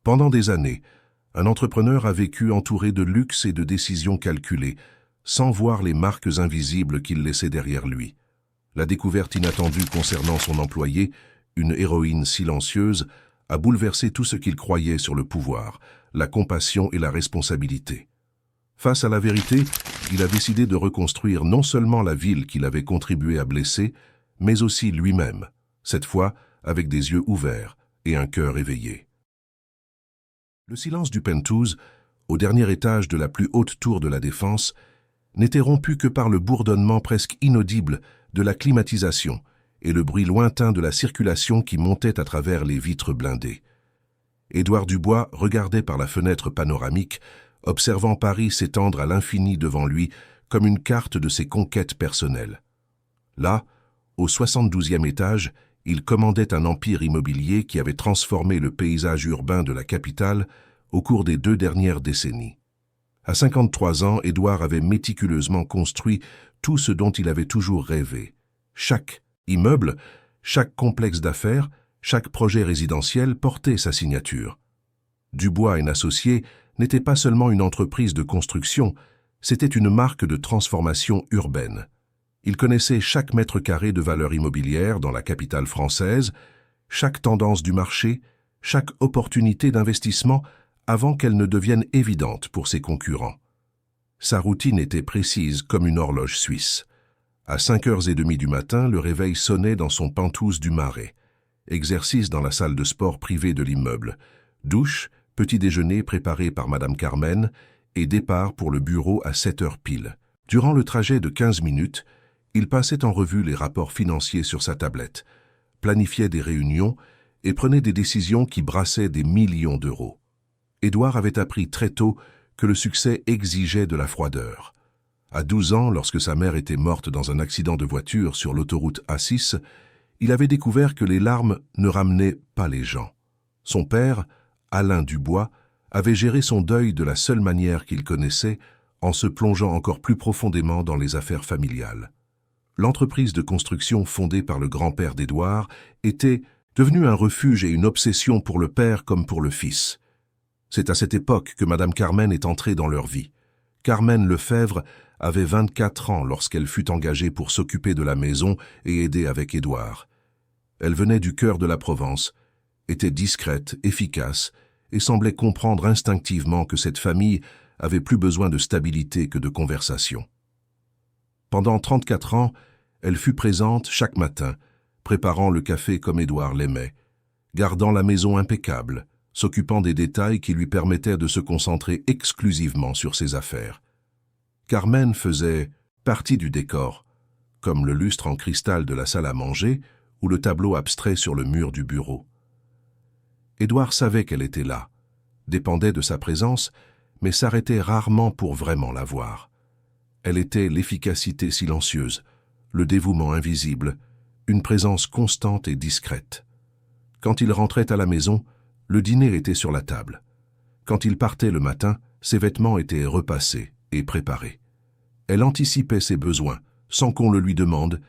Pendant des années, un entrepreneur a vécu entouré de luxe et de décisions calculées, sans voir les marques invisibles qu'il laissait derrière lui. La découverte inattendue concernant son employé, une héroïne silencieuse, a bouleversé tout ce qu'il croyait sur le pouvoir, la compassion et la responsabilité. Face à la vérité, il a décidé de reconstruire non seulement la ville qu'il avait contribué à blesser, mais aussi lui-même, cette fois avec des yeux ouverts et un cœur éveillé. Le silence du penthouse, au dernier étage de la plus haute tour de la Défense, n'était rompu que par le bourdonnement presque inaudible de la climatisation et le bruit lointain de la circulation qui montait à travers les vitres blindées. Édouard Dubois regardait par la fenêtre panoramique, observant Paris s'étendre à l'infini devant lui comme une carte de ses conquêtes personnelles. Là, au 72e étage, il commandait un empire immobilier qui avait transformé le paysage urbain de la capitale au cours des 2 dernières décennies. À 53 ans, Édouard avait méticuleusement construit tout ce dont il avait toujours rêvé. Chaque immeuble, chaque complexe d'affaires, chaque projet résidentiel portait sa signature. Dubois & Associés n'était pas seulement une entreprise de construction, c'était une marque de transformation urbaine. Il connaissait chaque mètre carré de valeur immobilière dans la capitale française, chaque tendance du marché, chaque opportunité d'investissement avant qu'elle ne devienne évidente pour ses concurrents. Sa routine était précise comme une horloge suisse. À 5h30 du matin, le réveil sonnait dans son penthouse du Marais. Exercice dans la salle de sport privée de l'immeuble. Douche, petit déjeuner préparé par Madame Carmen et départ pour le bureau à 7h pile. Durant le trajet de 15 minutes, il passait en revue les rapports financiers sur sa tablette, planifiait des réunions et prenait des décisions qui brassaient des millions d'euros. Édouard avait appris très tôt que le succès exigeait de la froideur. À 12 ans, lorsque sa mère était morte dans un accident de voiture sur l'autoroute A6, il avait découvert que les larmes ne ramenaient pas les gens. Son père, Alain Dubois, avait géré son deuil de la seule manière qu'il connaissait, en se plongeant encore plus profondément dans les affaires familiales. L'entreprise de construction fondée par le grand-père d'Édouard était devenue un refuge et une obsession pour le père comme pour le fils. C'est à cette époque que Madame Carmen est entrée dans leur vie. Carmen Lefebvre avait 24 ans lorsqu'elle fut engagée pour s'occuper de la maison et aider avec Édouard. Elle venait du cœur de la Provence, était discrète, efficace, et semblait comprendre instinctivement que cette famille avait plus besoin de stabilité que de conversation. Pendant 34 ans, elle fut présente chaque matin, préparant le café comme Édouard l'aimait, gardant la maison impeccable, s'occupant des détails qui lui permettaient de se concentrer exclusivement sur ses affaires. Carmen faisait partie du décor, comme le lustre en cristal de la salle à manger ou le tableau abstrait sur le mur du bureau. Édouard savait qu'elle était là, dépendait de sa présence, mais s'arrêtait rarement pour vraiment la voir. Elle était l'efficacité silencieuse, le dévouement invisible, une présence constante et discrète. Quand il rentrait à la maison, le dîner était sur la table. Quand il partait le matin, ses vêtements étaient repassés et préparés. Elle anticipait ses besoins, sans qu'on le lui demande,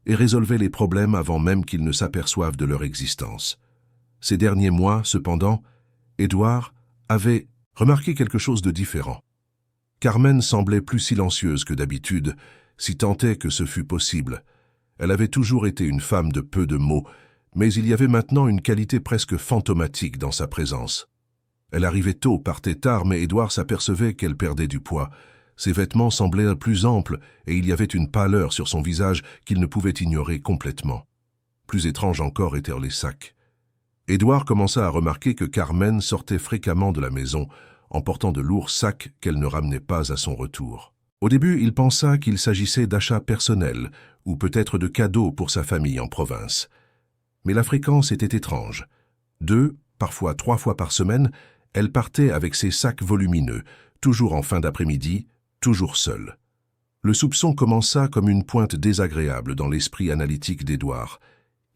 et résolvait les problèmes avant même qu'ils ne s'aperçoivent de leur existence. Ces derniers mois, cependant, Édouard avait remarqué quelque chose de différent. Carmen semblait plus silencieuse que d'habitude, si tant est que ce fût possible. Elle avait toujours été une femme de peu de mots, mais il y avait maintenant une qualité presque fantomatique dans sa présence. Elle arrivait tôt, partait tard, mais Édouard s'apercevait qu'elle perdait du poids. Ses vêtements semblaient plus amples et il y avait une pâleur sur son visage qu'il ne pouvait ignorer complètement. Plus étrange encore étaient les sacs. Édouard commença à remarquer que Carmen sortait fréquemment de la maison, en portant de lourds sacs qu'elle ne ramenait pas à son retour. Au début, il pensa qu'il s'agissait d'achats personnels, ou peut-être de cadeaux pour sa famille en province. Mais la fréquence était étrange. 2, parfois 3 fois par semaine, elle partait avec ses sacs volumineux, toujours en fin d'après-midi, toujours seule. Le soupçon commença comme une pointe désagréable dans l'esprit analytique d'Édouard.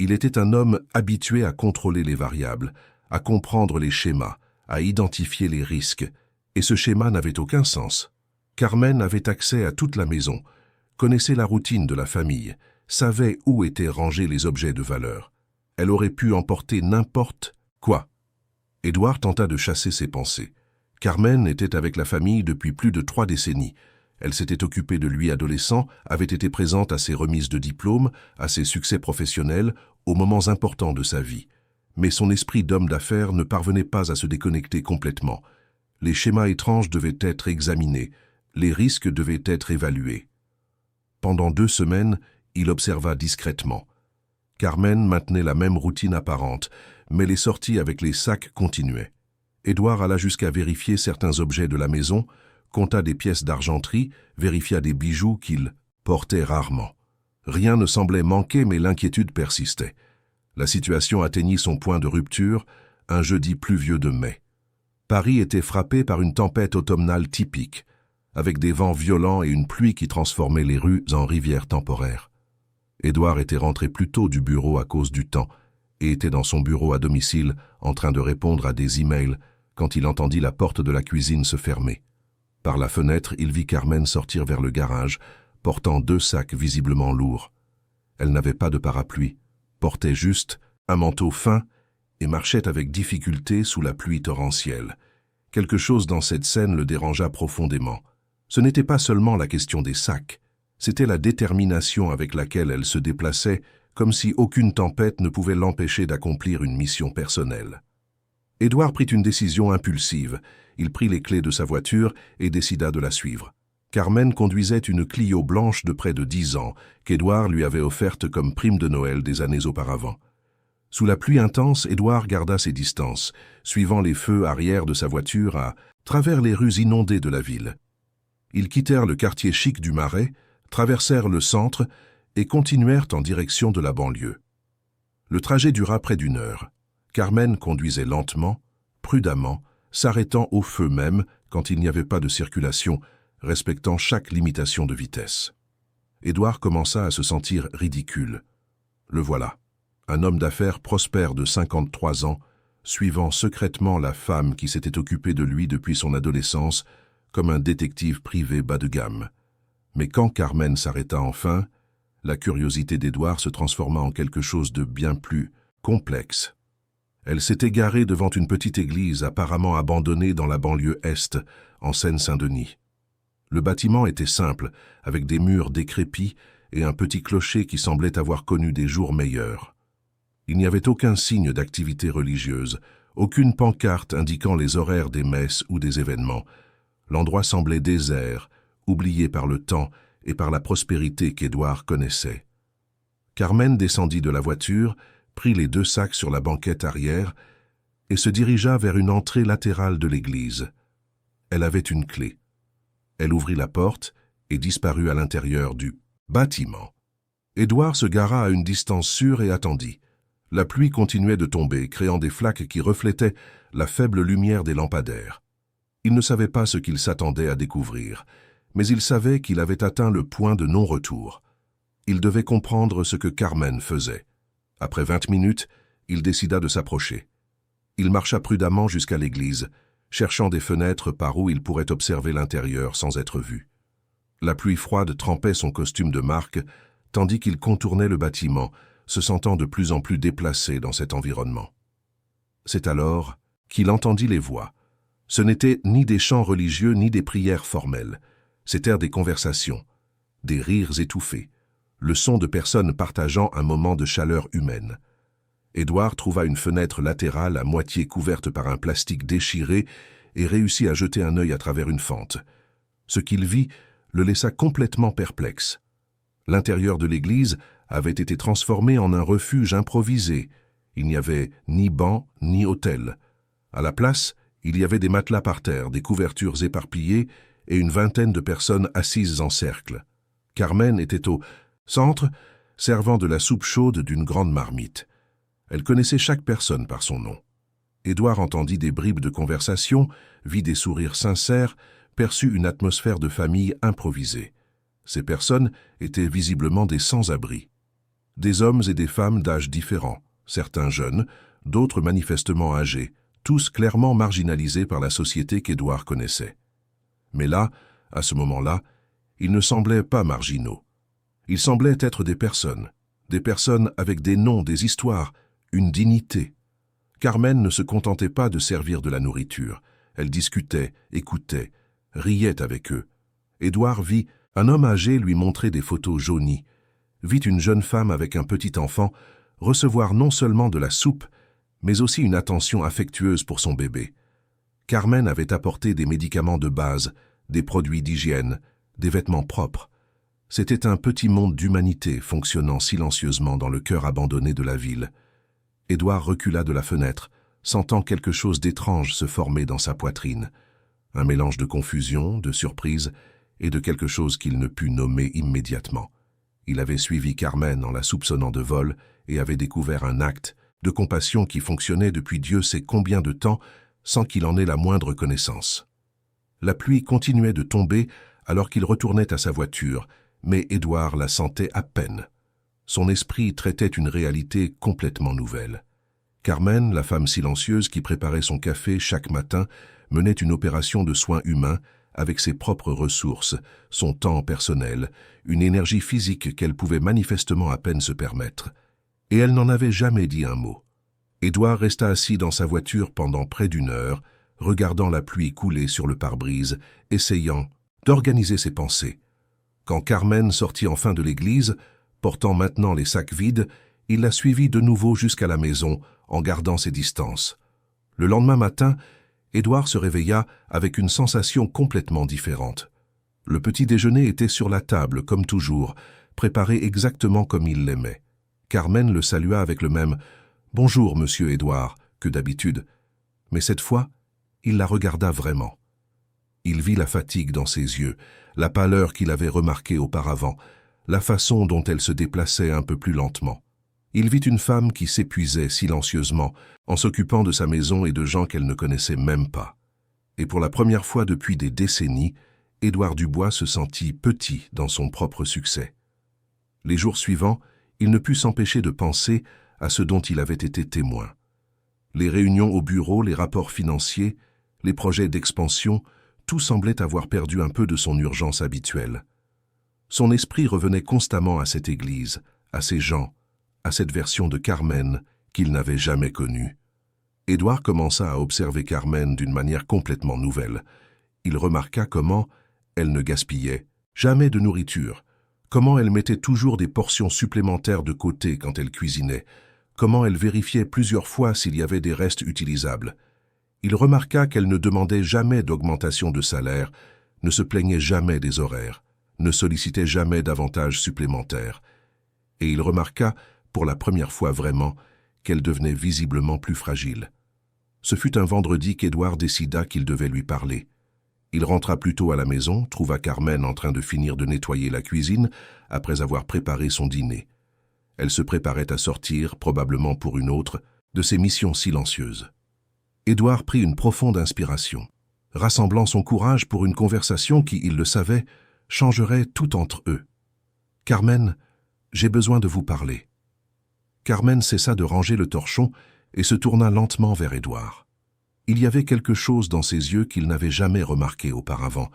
Il était un homme habitué à contrôler les variables, à comprendre les schémas, à identifier les risques, et ce schéma n'avait aucun sens. Carmen avait accès à toute la maison, connaissait la routine de la famille, savait où étaient rangés les objets de valeur. Elle aurait pu emporter n'importe quoi. Édouard tenta de chasser ses pensées. Carmen était avec la famille depuis plus de 3 décennies. Elle s'était occupée de lui adolescent, avait été présente à ses remises de diplôme, à ses succès professionnels, aux moments importants de sa vie. Mais son esprit d'homme d'affaires ne parvenait pas à se déconnecter complètement. Les schémas étranges devaient être examinés, les risques devaient être évalués. Pendant 2 semaines, il observa discrètement. Carmen maintenait la même routine apparente, mais les sorties avec les sacs continuaient. Édouard alla jusqu'à vérifier certains objets de la maison, compta des pièces d'argenterie, vérifia des bijoux qu'il portait rarement. Rien ne semblait manquer, mais l'inquiétude persistait. La situation atteignit son point de rupture, un jeudi pluvieux de mai. Paris était frappé par une tempête automnale typique, avec des vents violents et une pluie qui transformait les rues en rivières temporaires. Édouard était rentré plus tôt du bureau à cause du temps et était dans son bureau à domicile en train de répondre à des emails quand il entendit la porte de la cuisine se fermer. Par la fenêtre, il vit Carmen sortir vers le garage, portant 2 sacs visiblement lourds. Elle n'avait pas de parapluie, portait juste un manteau fin et marchait avec difficulté sous la pluie torrentielle. Quelque chose dans cette scène le dérangea profondément. Ce n'était pas seulement la question des sacs, c'était la détermination avec laquelle elle se déplaçait, comme si aucune tempête ne pouvait l'empêcher d'accomplir une mission personnelle. Édouard prit une décision impulsive. Il prit les clés de sa voiture et décida de la suivre. Carmen conduisait une Clio blanche de près de 10 ans, qu'Édouard lui avait offerte comme prime de Noël des années auparavant. Sous la pluie intense, Édouard garda ses distances, suivant les feux arrière de sa voiture à travers les rues inondées de la ville. Ils quittèrent le quartier chic du Marais, traversèrent le centre et continuèrent en direction de la banlieue. Le trajet dura près d'1 heure. Carmen conduisait lentement, prudemment, s'arrêtant au feu même quand il n'y avait pas de circulation, respectant chaque limitation de vitesse. Édouard commença à se sentir ridicule. Le voilà, un homme d'affaires prospère de 53 ans, suivant secrètement la femme qui s'était occupée de lui depuis son adolescence, comme un détective privé bas de gamme. Mais quand Carmen s'arrêta enfin, la curiosité d'Édouard se transforma en quelque chose de bien plus complexe. Elle s'était garée devant une petite église apparemment abandonnée dans la banlieue est, en Seine-Saint-Denis. Le bâtiment était simple, avec des murs décrépits et un petit clocher qui semblait avoir connu des jours meilleurs. Il n'y avait aucun signe d'activité religieuse, aucune pancarte indiquant les horaires des messes ou des événements. L'endroit semblait désert, oublié par le temps et par la prospérité qu'Édouard connaissait. Carmen descendit de la voiture, prit les 2 sacs sur la banquette arrière et se dirigea vers une entrée latérale de l'église. Elle avait une clé. Elle ouvrit la porte et disparut à l'intérieur du bâtiment. Édouard se gara à une distance sûre et attendit. La pluie continuait de tomber, créant des flaques qui reflétaient la faible lumière des lampadaires. Il ne savait pas ce qu'il s'attendait à découvrir, mais il savait qu'il avait atteint le point de non-retour. Il devait comprendre ce que Carmen faisait. Après 20 minutes, il décida de s'approcher. Il marcha prudemment jusqu'à l'église, cherchant des fenêtres par où il pourrait observer l'intérieur sans être vu. La pluie froide trempait son costume de marque, tandis qu'il contournait le bâtiment, se sentant de plus en plus déplacé dans cet environnement. C'est alors qu'il entendit les voix. Ce n'étaient ni des chants religieux ni des prières formelles. C'étaient des conversations, des rires étouffés, le son de personnes partageant un moment de chaleur humaine. Édouard trouva une fenêtre latérale à moitié couverte par un plastique déchiré et réussit à jeter un œil à travers une fente. Ce qu'il vit le laissa complètement perplexe. L'intérieur de l'église avait été transformé en un refuge improvisé. Il n'y avait ni banc ni autel. À la place, il y avait des matelas par terre, des couvertures éparpillées et une vingtaine de personnes assises en cercle. Carmen était au centre, servant de la soupe chaude d'une grande marmite. Elle connaissait chaque personne par son nom. Édouard entendit des bribes de conversation, vit des sourires sincères, perçut une atmosphère de famille improvisée. Ces personnes étaient visiblement des sans-abri. Des hommes et des femmes d'âge différents, certains jeunes, d'autres manifestement âgés, tous clairement marginalisés par la société qu'Édouard connaissait. Mais là, à ce moment-là, ils ne semblaient pas marginaux. Ils semblaient être des personnes avec des noms, des histoires, une dignité. Carmen ne se contentait pas de servir de la nourriture. Elle discutait, écoutait, riait avec eux. Édouard vit un homme âgé lui montrer des photos jaunies, vit une jeune femme avec un petit enfant recevoir non seulement de la soupe, mais aussi une attention affectueuse pour son bébé. Carmen avait apporté des médicaments de base, des produits d'hygiène, des vêtements propres. C'était un petit monde d'humanité fonctionnant silencieusement dans le cœur abandonné de la ville. Édouard recula de la fenêtre, sentant quelque chose d'étrange se former dans sa poitrine. Un mélange de confusion, de surprise et de quelque chose qu'il ne put nommer immédiatement. Il avait suivi Carmen en la soupçonnant de vol et avait découvert un acte de compassion qui fonctionnait depuis Dieu sait combien de temps sans qu'il en ait la moindre connaissance. La pluie continuait de tomber alors qu'il retournait à sa voiture, mais Édouard la sentait à peine. Son esprit traitait une réalité complètement nouvelle. Carmen, la femme silencieuse qui préparait son café chaque matin, menait une opération de soins humains avec ses propres ressources, son temps personnel, une énergie physique qu'elle pouvait manifestement à peine se permettre. Et elle n'en avait jamais dit un mot. Édouard resta assis dans sa voiture pendant près d'une heure, regardant la pluie couler sur le pare-brise, essayant d'organiser ses pensées. Quand Carmen sortit enfin de l'église, portant maintenant les sacs vides, il la suivit de nouveau jusqu'à la maison, en gardant ses distances. Le lendemain matin, Édouard se réveilla avec une sensation complètement différente. Le petit déjeuner était sur la table, comme toujours, préparé exactement comme il l'aimait. Carmen le salua avec le même « Bonjour, monsieur Édouard » que d'habitude, mais cette fois, il la regarda vraiment. Il vit la fatigue dans ses yeux, la pâleur qu'il avait remarquée auparavant, la façon dont elle se déplaçait un peu plus lentement. Il vit une femme qui s'épuisait silencieusement en s'occupant de sa maison et de gens qu'elle ne connaissait même pas. Et pour la première fois depuis des décennies, Édouard Dubois se sentit petit dans son propre succès. Les jours suivants, il ne put s'empêcher de penser à ce dont il avait été témoin. Les réunions au bureau, les rapports financiers, les projets d'expansion, tout semblait avoir perdu un peu de son urgence habituelle. Son esprit revenait constamment à cette église, à ces gens, à cette version de Carmen qu'il n'avait jamais connue. Édouard commença à observer Carmen d'une manière complètement nouvelle. Il remarqua comment elle ne gaspillait jamais de nourriture, comment elle mettait toujours des portions supplémentaires de côté quand elle cuisinait, comment elle vérifiait plusieurs fois s'il y avait des restes utilisables. Il remarqua qu'elle ne demandait jamais d'augmentation de salaire, ne se plaignait jamais des horaires, ne sollicitait jamais d'avantages supplémentaires. Et il remarqua, pour la première fois vraiment, qu'elle devenait visiblement plus fragile. Ce fut un vendredi qu'Édouard décida qu'il devait lui parler. Il rentra plus tôt à la maison, trouva Carmen en train de finir de nettoyer la cuisine après avoir préparé son dîner. Elle se préparait à sortir, probablement pour une autre, de ses missions silencieuses. Édouard prit une profonde inspiration, rassemblant son courage pour une conversation qui, il le savait, changerait tout entre eux. « Carmen, j'ai besoin de vous parler. » Carmen cessa de ranger le torchon et se tourna lentement vers Édouard. Il y avait quelque chose dans ses yeux qu'il n'avait jamais remarqué auparavant,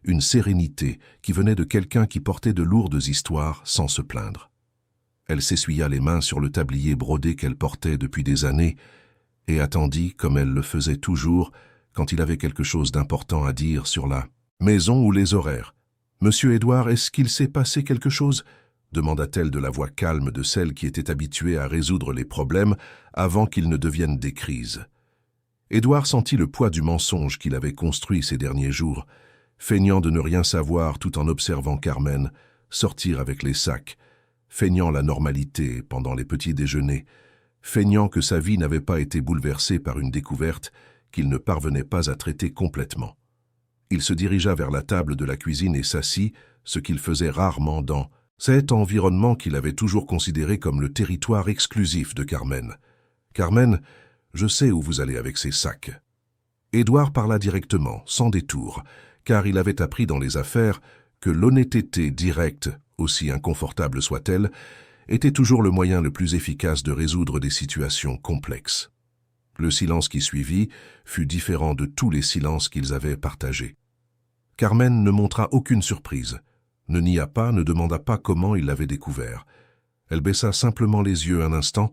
une sérénité qui venait de quelqu'un qui portait de lourdes histoires sans se plaindre. Elle s'essuya les mains sur le tablier brodé qu'elle portait depuis des années et attendit, comme elle le faisait toujours, quand il avait quelque chose d'important à dire sur la maison ou les horaires. « Monsieur Édouard, est-ce qu'il s'est passé quelque chose ?» demanda-t-elle de la voix calme de celle qui était habituée à résoudre les problèmes avant qu'ils ne deviennent des crises. Édouard sentit le poids du mensonge qu'il avait construit ces derniers jours, feignant de ne rien savoir tout en observant Carmen sortir avec les sacs, feignant la normalité pendant les petits déjeuners, feignant que sa vie n'avait pas été bouleversée par une découverte qu'il ne parvenait pas à traiter complètement. Il se dirigea vers la table de la cuisine et s'assit, ce qu'il faisait rarement dans cet environnement qu'il avait toujours considéré comme le territoire exclusif de Carmen. « Carmen, je sais où vous allez avec ces sacs. » Édouard parla directement, sans détour, car il avait appris dans les affaires que l'honnêteté directe, aussi inconfortable soit-elle, était toujours le moyen le plus efficace de résoudre des situations complexes. Le silence qui suivit fut différent de tous les silences qu'ils avaient partagés. Carmen ne montra aucune surprise, ne nia pas, ne demanda pas comment il l'avait découvert. Elle baissa simplement les yeux un instant,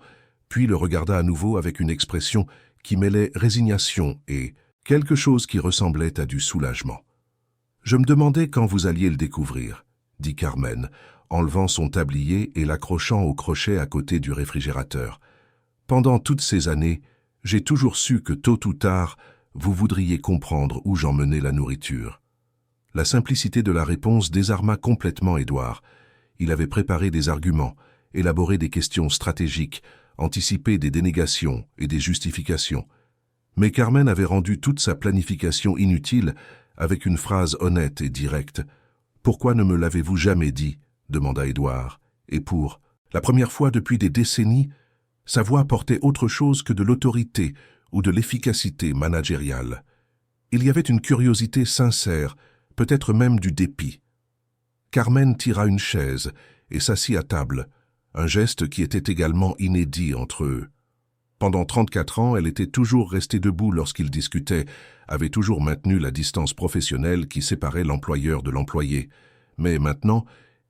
puis le regarda à nouveau avec une expression qui mêlait résignation et quelque chose qui ressemblait à du soulagement. « Je me demandais quand vous alliez le découvrir, » dit Carmen, enlevant son tablier et l'accrochant au crochet à côté du réfrigérateur. « Pendant toutes ces années, j'ai toujours su que tôt ou tard, vous voudriez comprendre où j'emmenais la nourriture. » La simplicité de la réponse désarma complètement Édouard. Il avait préparé des arguments, élaboré des questions stratégiques, anticipé des dénégations et des justifications. Mais Carmen avait rendu toute sa planification inutile avec une phrase honnête et directe. « Pourquoi ne me l'avez-vous jamais dit ?» demanda Édouard. Et pour la première fois depuis des décennies, sa voix portait autre chose que de l'autorité ou de l'efficacité managériale. Il y avait une curiosité sincère, peut-être même du dépit. Carmen tira une chaise et s'assit à table, un geste qui était également inédit entre eux. Pendant 34 ans, elle était toujours restée debout lorsqu'ils discutaient, avait toujours maintenu la distance professionnelle qui séparait l'employeur de l'employé. Mais maintenant,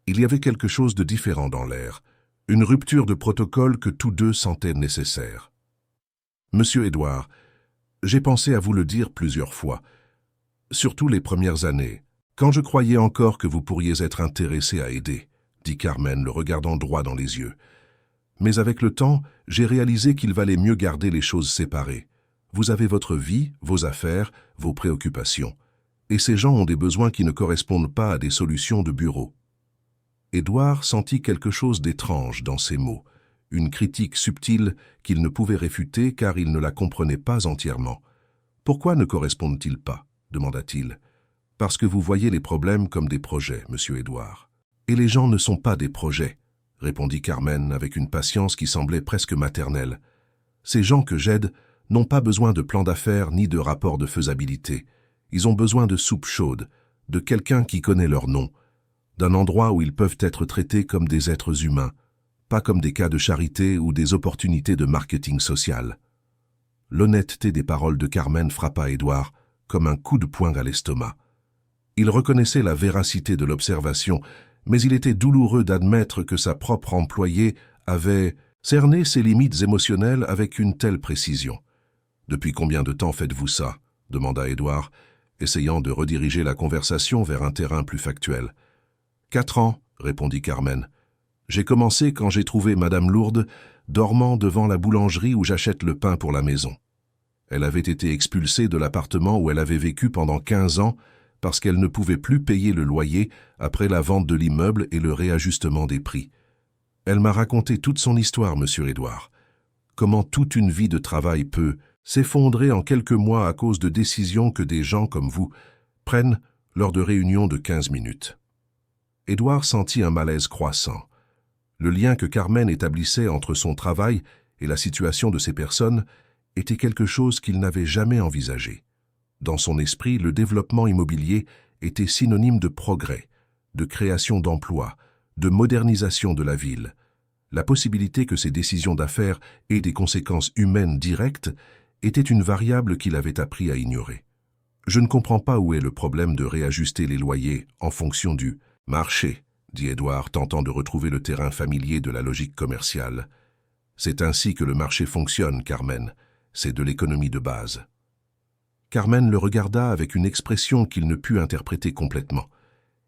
il y avait quelque chose de différent dans l'air, une rupture de protocole que tous deux sentaient nécessaire. « Monsieur Édouard, j'ai pensé à vous le dire plusieurs fois, surtout les premières années, quand je croyais encore que vous pourriez être intéressé à aider, » dit Carmen, le regardant droit dans les yeux. « Mais avec le temps, j'ai réalisé qu'il valait mieux garder les choses séparées. Vous avez votre vie, vos affaires, vos préoccupations. Et ces gens ont des besoins qui ne correspondent pas à des solutions de bureau. » Édouard sentit quelque chose d'étrange dans ces mots, une critique subtile qu'il ne pouvait réfuter car il ne la comprenait pas entièrement. « Pourquoi ne correspondent-ils pas ?» demanda-t-il. « Parce que vous voyez les problèmes comme des projets, monsieur Édouard. Et les gens ne sont pas des projets, » répondit Carmen avec une patience qui semblait presque maternelle. « Ces gens que j'aide n'ont pas besoin de plan d'affaires ni de rapport de faisabilité. Ils ont besoin de soupe chaude, de quelqu'un qui connaît leur nom, d'un endroit où ils peuvent être traités comme des êtres humains, pas comme des cas de charité ou des opportunités de marketing social. » L'honnêteté des paroles de Carmen frappa Édouard comme un coup de poing à l'estomac. Il reconnaissait la véracité de l'observation, mais il était douloureux d'admettre que sa propre employée avait cerné ses limites émotionnelles avec une telle précision. « Depuis combien de temps faites-vous ça ?» demanda Édouard, essayant de rediriger la conversation vers un terrain plus factuel. « 4 ans, répondit Carmen. J'ai commencé quand j'ai trouvé Madame Lourdes dormant devant la boulangerie où j'achète le pain pour la maison. Elle avait été expulsée de l'appartement où elle avait vécu pendant 15 ans parce qu'elle ne pouvait plus payer le loyer après la vente de l'immeuble et le réajustement des prix. Elle m'a raconté toute son histoire, monsieur Édouard. Comment toute une vie de travail peut s'effondrer en quelques mois à cause de décisions que des gens comme vous prennent lors de réunions de 15 minutes. » Édouard sentit un malaise croissant. Le lien que Carmen établissait entre son travail et la situation de ces personnes était quelque chose qu'il n'avait jamais envisagé. Dans son esprit, le développement immobilier était synonyme de progrès, de création d'emplois, de modernisation de la ville. La possibilité que ces décisions d'affaires aient des conséquences humaines directes était une variable qu'il avait appris à ignorer. « Je ne comprends pas où est le problème de réajuster les loyers en fonction du marché, » dit Édouard, tentant de retrouver le terrain familier de la logique commerciale. « C'est ainsi que le marché fonctionne, Carmen. C'est de l'économie de base. » Carmen le regarda avec une expression qu'il ne put interpréter complètement.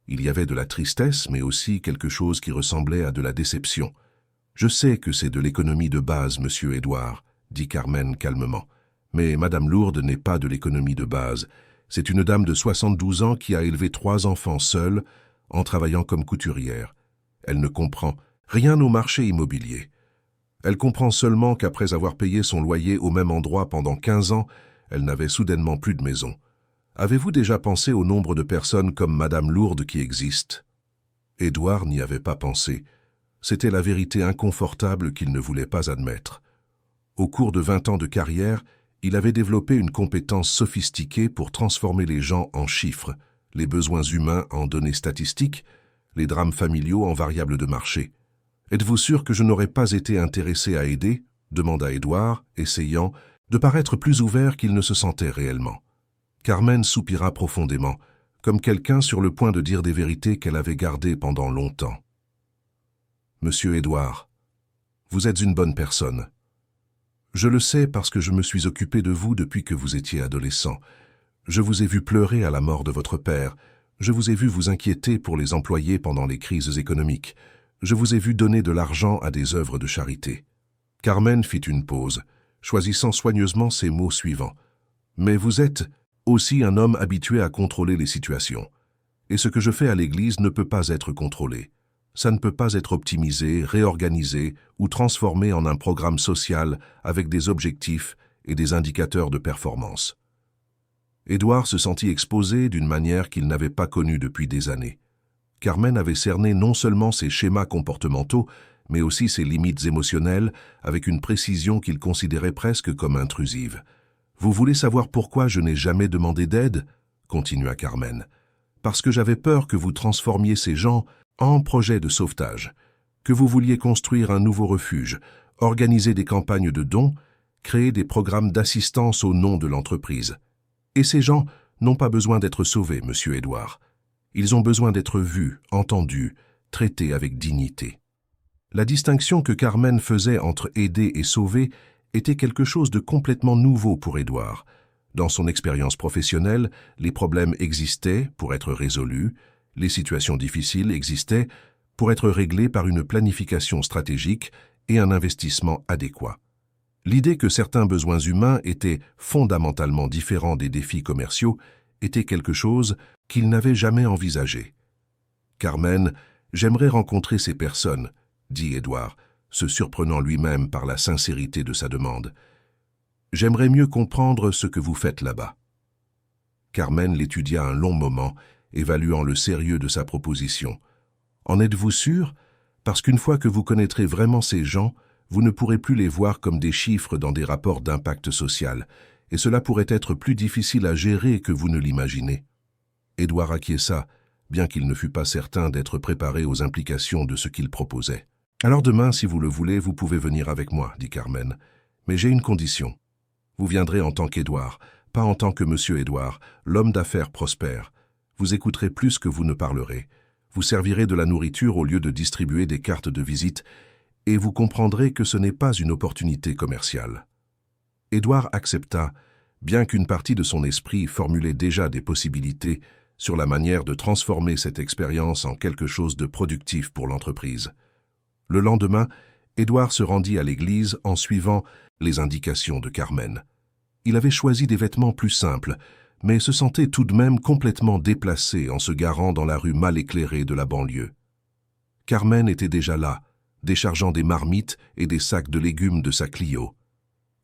Il y avait de la tristesse, mais aussi quelque chose qui ressemblait à de la déception. « Je sais que c'est de l'économie de base, monsieur Édouard, » dit Carmen calmement. « Mais Madame Lourdes n'est pas de l'économie de base. C'est une dame de 72 ans qui a élevé 3 enfants seule, en travaillant comme couturière. Elle ne comprend rien au marché immobilier. Elle comprend seulement qu'après avoir payé son loyer au même endroit pendant 15 ans, elle n'avait soudainement plus de maison. Avez-vous déjà pensé au nombre de personnes comme Madame Lourdes qui existent ?» Édouard n'y avait pas pensé. C'était la vérité inconfortable qu'il ne voulait pas admettre. Au cours de 20 ans de carrière, il avait développé une compétence sophistiquée pour transformer les gens en chiffres, les besoins humains en données statistiques, les drames familiaux en variables de marché. « Êtes-vous sûr que je n'aurais pas été intéressé à aider ?» demanda Édouard, essayant de paraître plus ouvert qu'il ne se sentait réellement. Carmen soupira profondément, comme quelqu'un sur le point de dire des vérités qu'elle avait gardées pendant longtemps. « Monsieur Édouard, vous êtes une bonne personne, Je le sais parce que je me suis occupé de vous depuis que vous étiez adolescent. Je vous ai vu pleurer à la mort de votre père. Je vous ai vu vous inquiéter pour les employés pendant les crises économiques. Je vous ai vu donner de l'argent à des œuvres de charité. » Carmen fit une pause, choisissant soigneusement ces mots suivants. « Mais vous êtes aussi un homme habitué à contrôler les situations. Et ce que je fais à l'Église ne peut pas être contrôlé. Ça ne peut pas être optimisé, réorganisé ou transformé en un programme social avec des objectifs et des indicateurs de performance. » Édouard se sentit exposé d'une manière qu'il n'avait pas connue depuis des années. Carmen avait cerné non seulement ses schémas comportementaux, mais aussi ses limites émotionnelles, avec une précision qu'il considérait presque comme intrusive. « Vous voulez savoir pourquoi je n'ai jamais demandé d'aide ?» continua Carmen. « Parce que j'avais peur que vous transformiez ces gens en projets de sauvetage, que vous vouliez construire un nouveau refuge, organiser des campagnes de dons, créer des programmes d'assistance au nom de l'entreprise. Et ces gens n'ont pas besoin d'être sauvés, monsieur Édouard. Ils ont besoin d'être vus, entendus, traités avec dignité. » La distinction que Carmen faisait entre aider et sauver était quelque chose de complètement nouveau pour Édouard. Dans son expérience professionnelle, les problèmes existaient pour être résolus, les situations difficiles existaient pour être réglées par une planification stratégique et un investissement adéquat. L'idée que certains besoins humains étaient fondamentalement différents des défis commerciaux était quelque chose qu'il n'avait jamais envisagé. « Carmen, j'aimerais rencontrer ces personnes, » dit Édouard, se surprenant lui-même par la sincérité de sa demande. « J'aimerais mieux comprendre ce que vous faites là-bas. » Carmen l'étudia un long moment, évaluant le sérieux de sa proposition. « En êtes-vous sûr? Parce qu'une fois que vous connaîtrez vraiment ces gens, vous ne pourrez plus les voir comme des chiffres dans des rapports d'impact social, et cela pourrait être plus difficile à gérer que vous ne l'imaginez. » Édouard acquiesça, bien qu'il ne fût pas certain d'être préparé aux implications de ce qu'il proposait. « Alors demain, si vous le voulez, vous pouvez venir avec moi, » dit Carmen. « Mais j'ai une condition. Vous viendrez en tant qu'Édouard, pas en tant que monsieur Édouard, l'homme d'affaires prospère. Vous écouterez plus que vous ne parlerez. Vous servirez de la nourriture au lieu de distribuer des cartes de visite, et vous comprendrez que ce n'est pas une opportunité commerciale. » Édouard accepta, bien qu'une partie de son esprit formulait déjà des possibilités sur la manière de transformer cette expérience en quelque chose de productif pour l'entreprise. Le lendemain, Édouard se rendit à l'église en suivant les indications de Carmen. Il avait choisi des vêtements plus simples, mais se sentait tout de même complètement déplacé en se garant dans la rue mal éclairée de la banlieue. Carmen était déjà là, déchargeant des marmites et des sacs de légumes de sa Clio.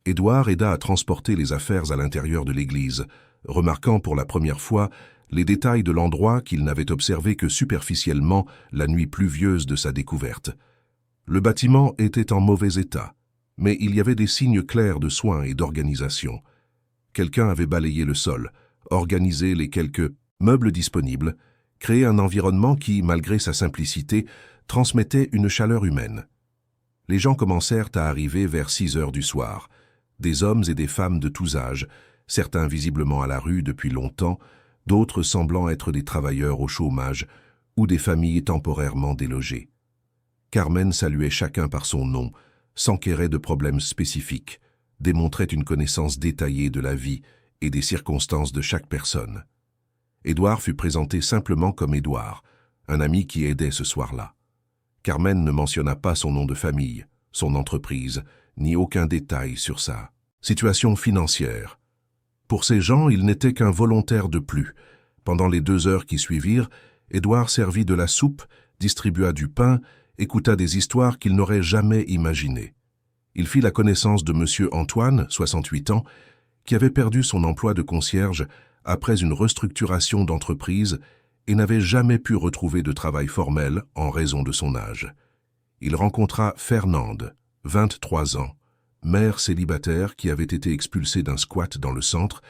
Édouard aida à transporter les affaires à l'intérieur de l'église, remarquant pour la première fois les détails de l'endroit qu'il n'avait observé que superficiellement la nuit pluvieuse de sa découverte. Le bâtiment était en mauvais état, mais il y avait des signes clairs de soin et d'organisation. Quelqu'un avait balayé le sol, organisé les quelques meubles disponibles, créé un environnement qui, malgré sa simplicité, transmettait une chaleur humaine. Les gens commencèrent à arriver vers 6 heures du soir, des hommes et des femmes de tous âges, certains visiblement à la rue depuis longtemps, d'autres semblant être des travailleurs au chômage ou des familles temporairement délogées. Carmen saluait chacun par son nom, s'enquérait de problèmes spécifiques, démontrait une connaissance détaillée de la vie et des circonstances de chaque personne. Édouard fut présenté simplement comme Édouard, un ami qui aidait ce soir-là. Carmen ne mentionna pas son nom de famille, son entreprise, ni aucun détail sur sa situation financière. Pour ces gens, il n'était qu'un volontaire de plus. Pendant les 2 heures qui suivirent, Édouard servit de la soupe, distribua du pain, écouta des histoires qu'il n'aurait jamais imaginées. Il fit la connaissance de M. Antoine, 68 ans, qui avait perdu son emploi de concierge après une restructuration d'entreprise et n'avait jamais pu retrouver de travail formel en raison de son âge. Il rencontra Fernande, 23 ans, mère célibataire qui avait été expulsée d'un squat dans le centre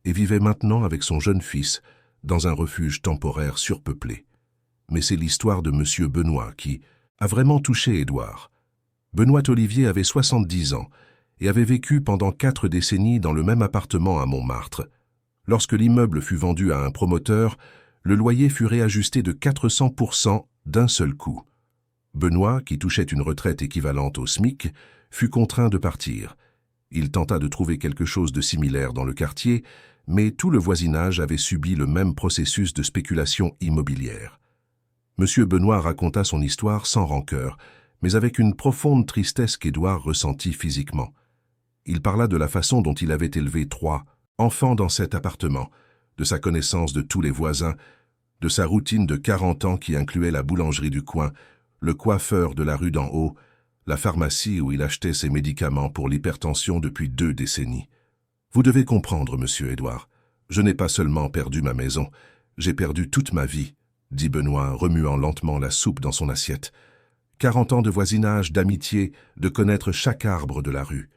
et vivait maintenant avec son jeune fils dans un refuge temporaire surpeuplé. Mais c'est l'histoire de M. Benoît qui a vraiment touché Édouard. Benoît Olivier avait 70 ans et avait vécu pendant 4 décennies dans le même appartement à Montmartre. Lorsque l'immeuble fut vendu à un promoteur, le loyer fut réajusté de 400% d'un seul coup. Benoît, qui touchait une retraite équivalente au SMIC, fut contraint de partir. Il tenta de trouver quelque chose de similaire dans le quartier, mais tout le voisinage avait subi le même processus de spéculation immobilière. Monsieur Benoît raconta son histoire sans rancœur, mais avec une profonde tristesse qu'Édouard ressentit physiquement. Il parla de la façon dont il avait élevé 3 enfants dans cet appartement, de sa connaissance de tous les voisins, de sa routine de 40 ans qui incluait la boulangerie du coin, le coiffeur de la rue d'en haut, la pharmacie où il achetait ses médicaments pour l'hypertension depuis 2 décennies. « Vous devez comprendre, monsieur Édouard, je n'ai pas seulement perdu ma maison, j'ai perdu toute ma vie, » dit Benoît, remuant lentement la soupe dans son assiette. 40 ans de voisinage, d'amitié, de connaître chaque arbre de la rue.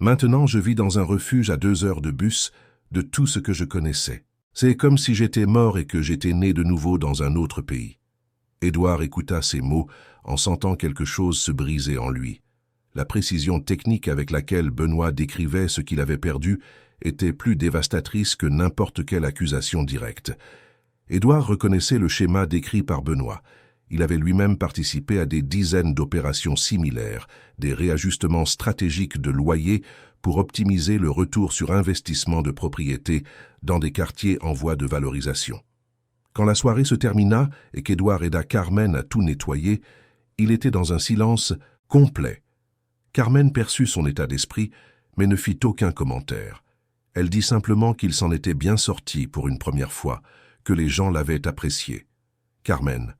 Maintenant, je vis dans un refuge à 2 heures de bus de tout ce que je connaissais. C'est comme si j'étais mort et que j'étais né de nouveau dans un autre pays. Édouard écouta ces mots en sentant quelque chose se briser en lui. La précision technique avec laquelle Benoît décrivait ce qu'il avait perdu était plus dévastatrice que n'importe quelle accusation directe. Édouard reconnaissait le schéma décrit par Benoît. Il avait lui-même participé à des dizaines d'opérations similaires, des réajustements stratégiques de loyers pour optimiser le retour sur investissement de propriété dans des quartiers en voie de valorisation. Quand la soirée se termina et qu'Édouard aida Carmen à tout nettoyer, il était dans un silence complet. Carmen perçut son état d'esprit, mais ne fit aucun commentaire. Elle dit simplement qu'il s'en était bien sorti pour une première fois, que les gens l'avaient apprécié. « Carmen,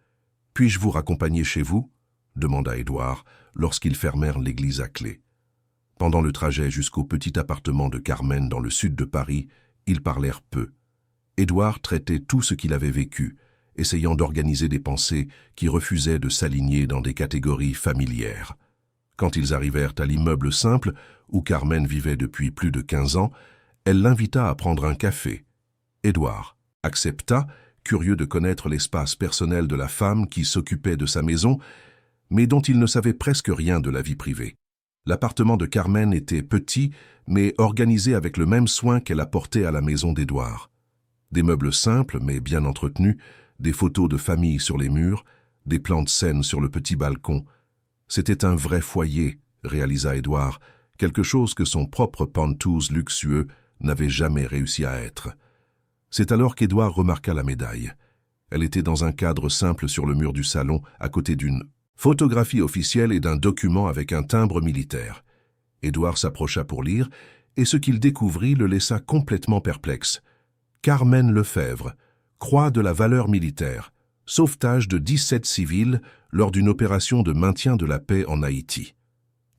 puis-je vous raccompagner chez vous ?» demanda Édouard lorsqu'ils fermèrent l'église à clé. Pendant le trajet jusqu'au petit appartement de Carmen dans le sud de Paris, ils parlèrent peu. Édouard traitait tout ce qu'il avait vécu, essayant d'organiser des pensées qui refusaient de s'aligner dans des catégories familières. Quand ils arrivèrent à l'immeuble simple, où Carmen vivait depuis plus de 15 ans, elle l'invita à prendre un café. Édouard accepta, curieux de connaître l'espace personnel de la femme qui s'occupait de sa maison, mais dont il ne savait presque rien de la vie privée. L'appartement de Carmen était petit, mais organisé avec le même soin qu'elle apportait à la maison d'Édouard. Des meubles simples, mais bien entretenus, des photos de famille sur les murs, des plantes saines sur le petit balcon. C'était un vrai foyer, réalisa Édouard, quelque chose que son propre penthouse luxueux n'avait jamais réussi à être. C'est alors qu'Édouard remarqua la médaille. Elle était dans un cadre simple sur le mur du salon, à côté d'une photographie officielle et d'un document avec un timbre militaire. Édouard s'approcha pour lire, et ce qu'il découvrit le laissa complètement perplexe. Carmen Lefebvre, croix de la valeur militaire, sauvetage de 17 civils lors d'une opération de maintien de la paix en Haïti.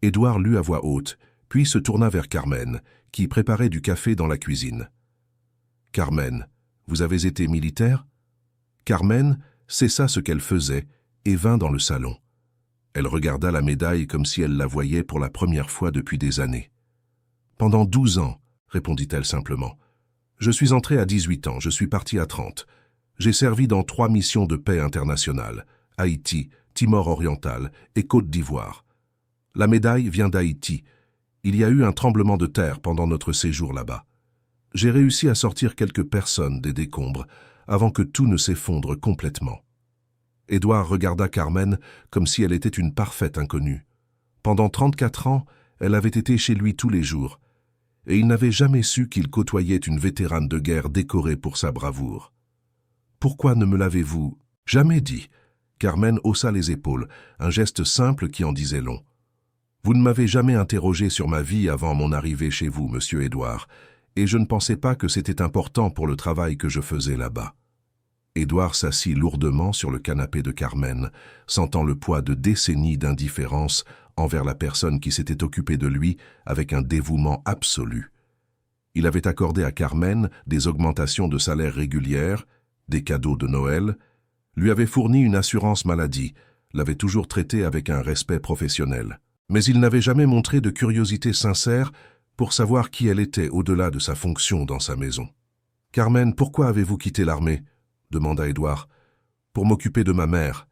Édouard lut à voix haute, puis se tourna vers Carmen, qui préparait du café dans la cuisine. « Carmen, vous avez été militaire ?» Carmen cessa ce qu'elle faisait et vint dans le salon. Elle regarda la médaille comme si elle la voyait pour la première fois depuis des années. « Pendant 12 ans, répondit-elle simplement. Je suis entrée à 18 ans, je suis partie à 30. J'ai servi dans 3 missions de paix internationales, Haïti, Timor oriental et Côte d'Ivoire. La médaille vient d'Haïti. Il y a eu un tremblement de terre pendant notre séjour là-bas. J'ai réussi à sortir quelques personnes des décombres avant que tout ne s'effondre complètement. » Édouard regarda Carmen comme si elle était une parfaite inconnue. Pendant 34 ans, elle avait été chez lui tous les jours, et il n'avait jamais su qu'il côtoyait une vétérane de guerre décorée pour sa bravoure. « Pourquoi ne me l'avez-vous jamais dit ?» Carmen haussa les épaules, un geste simple qui en disait long. « Vous ne m'avez jamais interrogé sur ma vie avant mon arrivée chez vous, monsieur Édouard, et je ne pensais pas que c'était important pour le travail que je faisais là-bas. » Édouard s'assit lourdement sur le canapé de Carmen, sentant le poids de décennies d'indifférence envers la personne qui s'était occupée de lui avec un dévouement absolu. Il avait accordé à Carmen des augmentations de salaire régulières, des cadeaux de Noël, lui avait fourni une assurance maladie, l'avait toujours traité avec un respect professionnel. Mais il n'avait jamais montré de curiosité sincère pour savoir qui elle était au-delà de sa fonction dans sa maison. « Carmen, pourquoi avez-vous quitté l'armée ?» demanda Édouard. « Pour m'occuper de ma mère.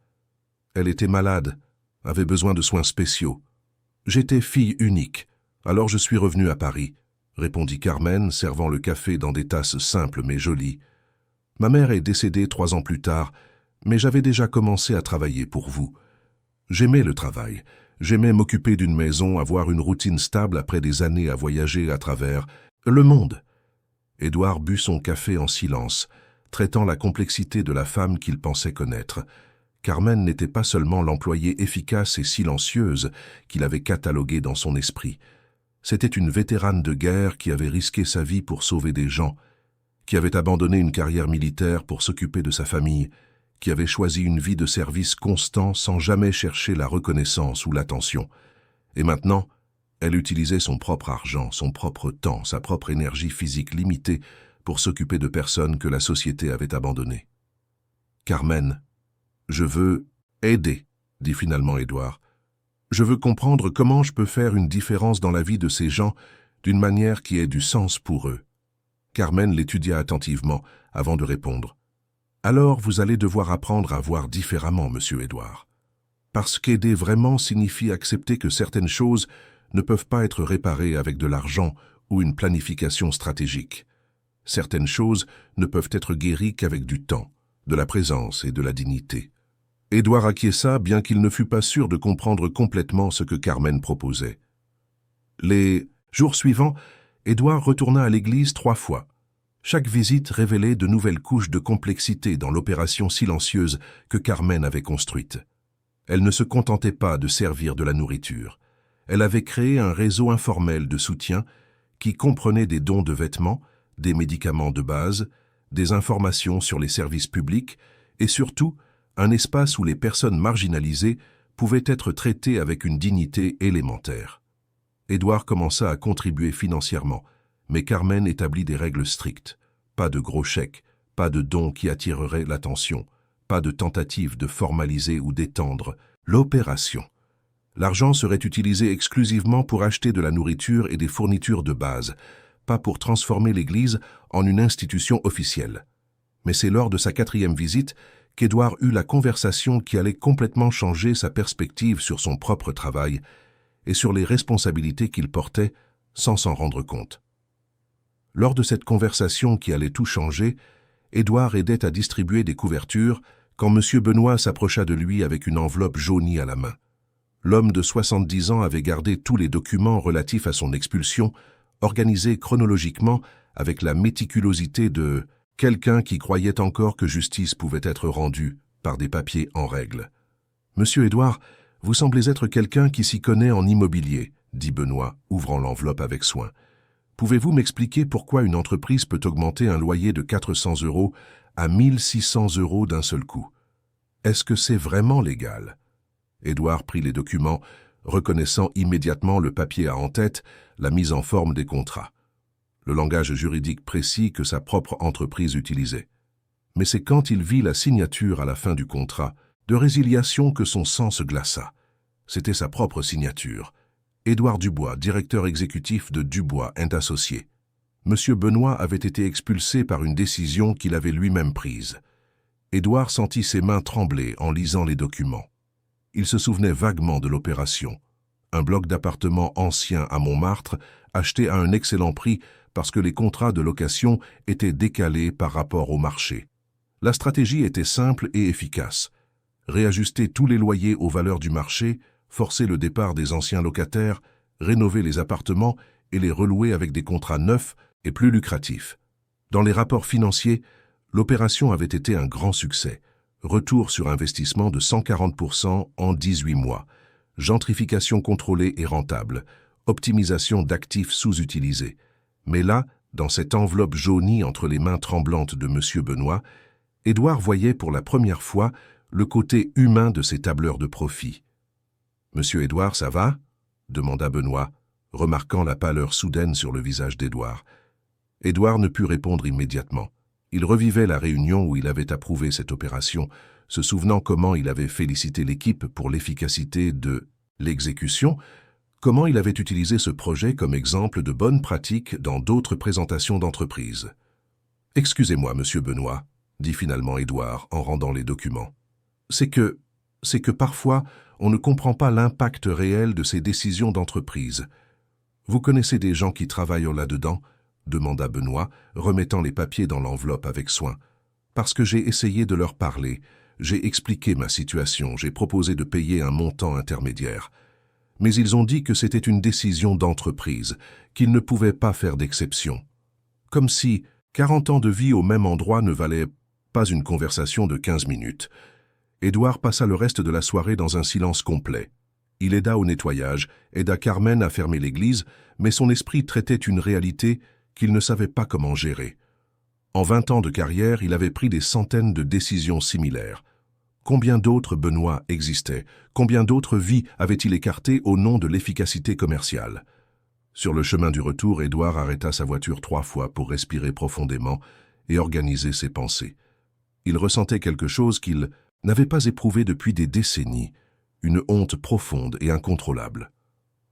Elle était malade, avait besoin de soins spéciaux. J'étais fille unique, alors je suis revenu à Paris, » répondit Carmen, servant le café dans des tasses simples mais jolies. « Ma mère est décédée 3 ans plus tard, mais j'avais déjà commencé à travailler pour vous. J'aimais le travail. J'aimais m'occuper d'une maison, avoir une routine stable après des années à voyager à travers le monde. » Édouard but son café en silence, traitant la complexité de la femme qu'il pensait connaître. Carmen n'était pas seulement l'employée efficace et silencieuse qu'il avait cataloguée dans son esprit. C'était une vétérane de guerre qui avait risqué sa vie pour sauver des gens, qui avait abandonné une carrière militaire pour s'occuper de sa famille, qui avait choisi une vie de service constant sans jamais chercher la reconnaissance ou l'attention. Et maintenant, elle utilisait son propre argent, son propre temps, sa propre énergie physique limitée pour s'occuper de personnes que la société avait abandonnées. « Carmen, je veux aider, » dit finalement Édouard. « Je veux comprendre comment je peux faire une différence dans la vie de ces gens d'une manière qui ait du sens pour eux. » Carmen l'étudia attentivement avant de répondre. « Alors vous allez devoir apprendre à voir différemment, monsieur Édouard. Parce qu'aider vraiment signifie accepter que certaines choses ne peuvent pas être réparées avec de l'argent ou une planification stratégique. Certaines choses ne peuvent être guéries qu'avec du temps, de la présence et de la dignité. » Édouard acquiesça, bien qu'il ne fût pas sûr de comprendre complètement ce que Carmen proposait. Les jours suivants, Édouard retourna à l'église 3 fois. Chaque visite révélait de nouvelles couches de complexité dans l'opération silencieuse que Carmen avait construite. Elle ne se contentait pas de servir de la nourriture. Elle avait créé un réseau informel de soutien qui comprenait des dons de vêtements, des médicaments de base, des informations sur les services publics et surtout un espace où les personnes marginalisées pouvaient être traitées avec une dignité élémentaire. Édouard commença à contribuer financièrement, mais Carmen établit des règles strictes. Pas de gros chèques, pas de dons qui attireraient l'attention, pas de tentative de formaliser ou d'étendre l'opération. L'argent serait utilisé exclusivement pour acheter de la nourriture et des fournitures de base, pas pour transformer l'Église en une institution officielle. Mais c'est lors de sa 4e visite qu'Édouard eut la conversation qui allait complètement changer sa perspective sur son propre travail et sur les responsabilités qu'il portait sans s'en rendre compte. Lors de cette conversation qui allait tout changer, Édouard aidait à distribuer des couvertures quand M. Benoît s'approcha de lui avec une enveloppe jaunie à la main. L'homme de 70 ans avait gardé tous les documents relatifs à son expulsion, organisés chronologiquement avec la méticulosité de quelqu'un qui croyait encore que justice pouvait être rendue par des papiers en règle. « Monsieur Édouard, vous semblez être quelqu'un qui s'y connaît en immobilier, » dit Benoît, ouvrant l'enveloppe avec soin. « Pouvez-vous m'expliquer pourquoi une entreprise peut augmenter un loyer de 400 € à 1 600 € d'un seul coup? Est-ce que c'est vraiment légal ?» Édouard prit les documents, reconnaissant immédiatement le papier à en-tête, la mise en forme des contrats. Le langage juridique précis que sa propre entreprise utilisait. Mais c'est quand il vit la signature à la fin du contrat de résiliation que son sang se glaça. C'était sa propre signature. Édouard Dubois, directeur exécutif de Dubois & Associés. Monsieur Benoît avait été expulsé par une décision qu'il avait lui-même prise. Édouard sentit ses mains trembler en lisant les documents. Il se souvenait vaguement de l'opération. Un bloc d'appartements ancien à Montmartre, acheté à un excellent prix parce que les contrats de location étaient décalés par rapport au marché. La stratégie était simple et efficace. Réajuster tous les loyers aux valeurs du marché, forcer le départ des anciens locataires, rénover les appartements et les relouer avec des contrats neufs et plus lucratifs. Dans les rapports financiers, l'opération avait été un grand succès. Retour sur investissement de 140% en 18 mois. Gentrification contrôlée et rentable. Optimisation d'actifs sous-utilisés. Mais là, dans cette enveloppe jaunie entre les mains tremblantes de M. Benoît, Édouard voyait pour la première fois le côté humain de ces tableurs de profit. « Monsieur Édouard, ça va ?» demanda Benoît, remarquant la pâleur soudaine sur le visage d'Édouard. Édouard ne put répondre immédiatement. Il revivait la réunion où il avait approuvé cette opération, se souvenant comment il avait félicité l'équipe pour l'efficacité de l'exécution, comment il avait utilisé ce projet comme exemple de bonne pratique dans d'autres présentations d'entreprise. « Excusez-moi, monsieur Benoît, » dit finalement Édouard en rendant les documents. « C'est que parfois, on ne comprend pas l'impact réel de ces décisions d'entreprise. Vous connaissez des gens qui travaillent là-dedans ?» demanda Benoît, remettant les papiers dans l'enveloppe avec soin. « Parce que j'ai essayé de leur parler, j'ai expliqué ma situation, j'ai proposé de payer un montant intermédiaire. mais ils ont dit que c'était une décision d'entreprise, qu'ils ne pouvaient pas faire d'exception. Comme si 40 ans de vie au même endroit ne valaient pas une conversation de 15 minutes. Édouard passa le reste de la soirée dans un silence complet. Il aida au nettoyage, aida Carmen à fermer l'église, mais son esprit traitait une réalité qu'il ne savait pas comment gérer. En 20 ans de carrière, il avait pris des centaines de décisions similaires. Combien d'autres Benoît existaient? Combien d'autres vies avait-il écartées au nom de l'efficacité commerciale? Sur le chemin du retour, Édouard arrêta sa voiture 3 fois pour respirer profondément et organiser ses pensées. Il ressentait quelque chose qu'il n'avait pas éprouvé depuis des décennies, une honte profonde et incontrôlable.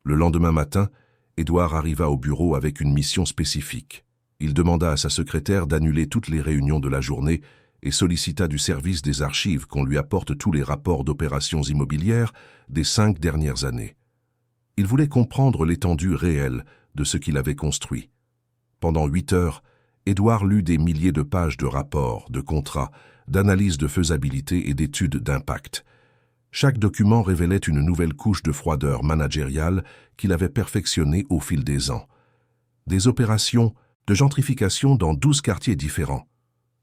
Le lendemain matin, Édouard arriva au bureau avec une mission spécifique. Il demanda à sa secrétaire d'annuler toutes les réunions de la journée et sollicita du service des archives qu'on lui apporte tous les rapports d'opérations immobilières des 5 dernières années. Il voulait comprendre l'étendue réelle de ce qu'il avait construit. Pendant 8 heures, Édouard lut des milliers de pages de rapports, de contrats, d'analyses de faisabilité et d'études d'impact. Chaque document révélait une nouvelle couche de froideur managériale qu'il avait perfectionnée au fil des ans. Des opérations de gentrification dans 12 quartiers différents,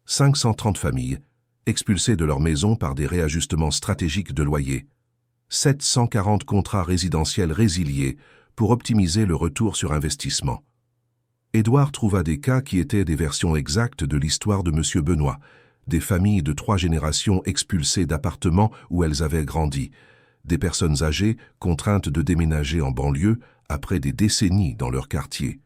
530 familles expulsées de leur maison par des réajustements stratégiques de loyer, 740 contrats résidentiels résiliés pour optimiser le retour sur investissement. Édouard trouva des cas qui étaient des versions exactes de l'histoire de M. Benoît, des familles de 3 générations expulsées d'appartements où elles avaient grandi, des personnes âgées contraintes de déménager en banlieue après des décennies dans leur quartier,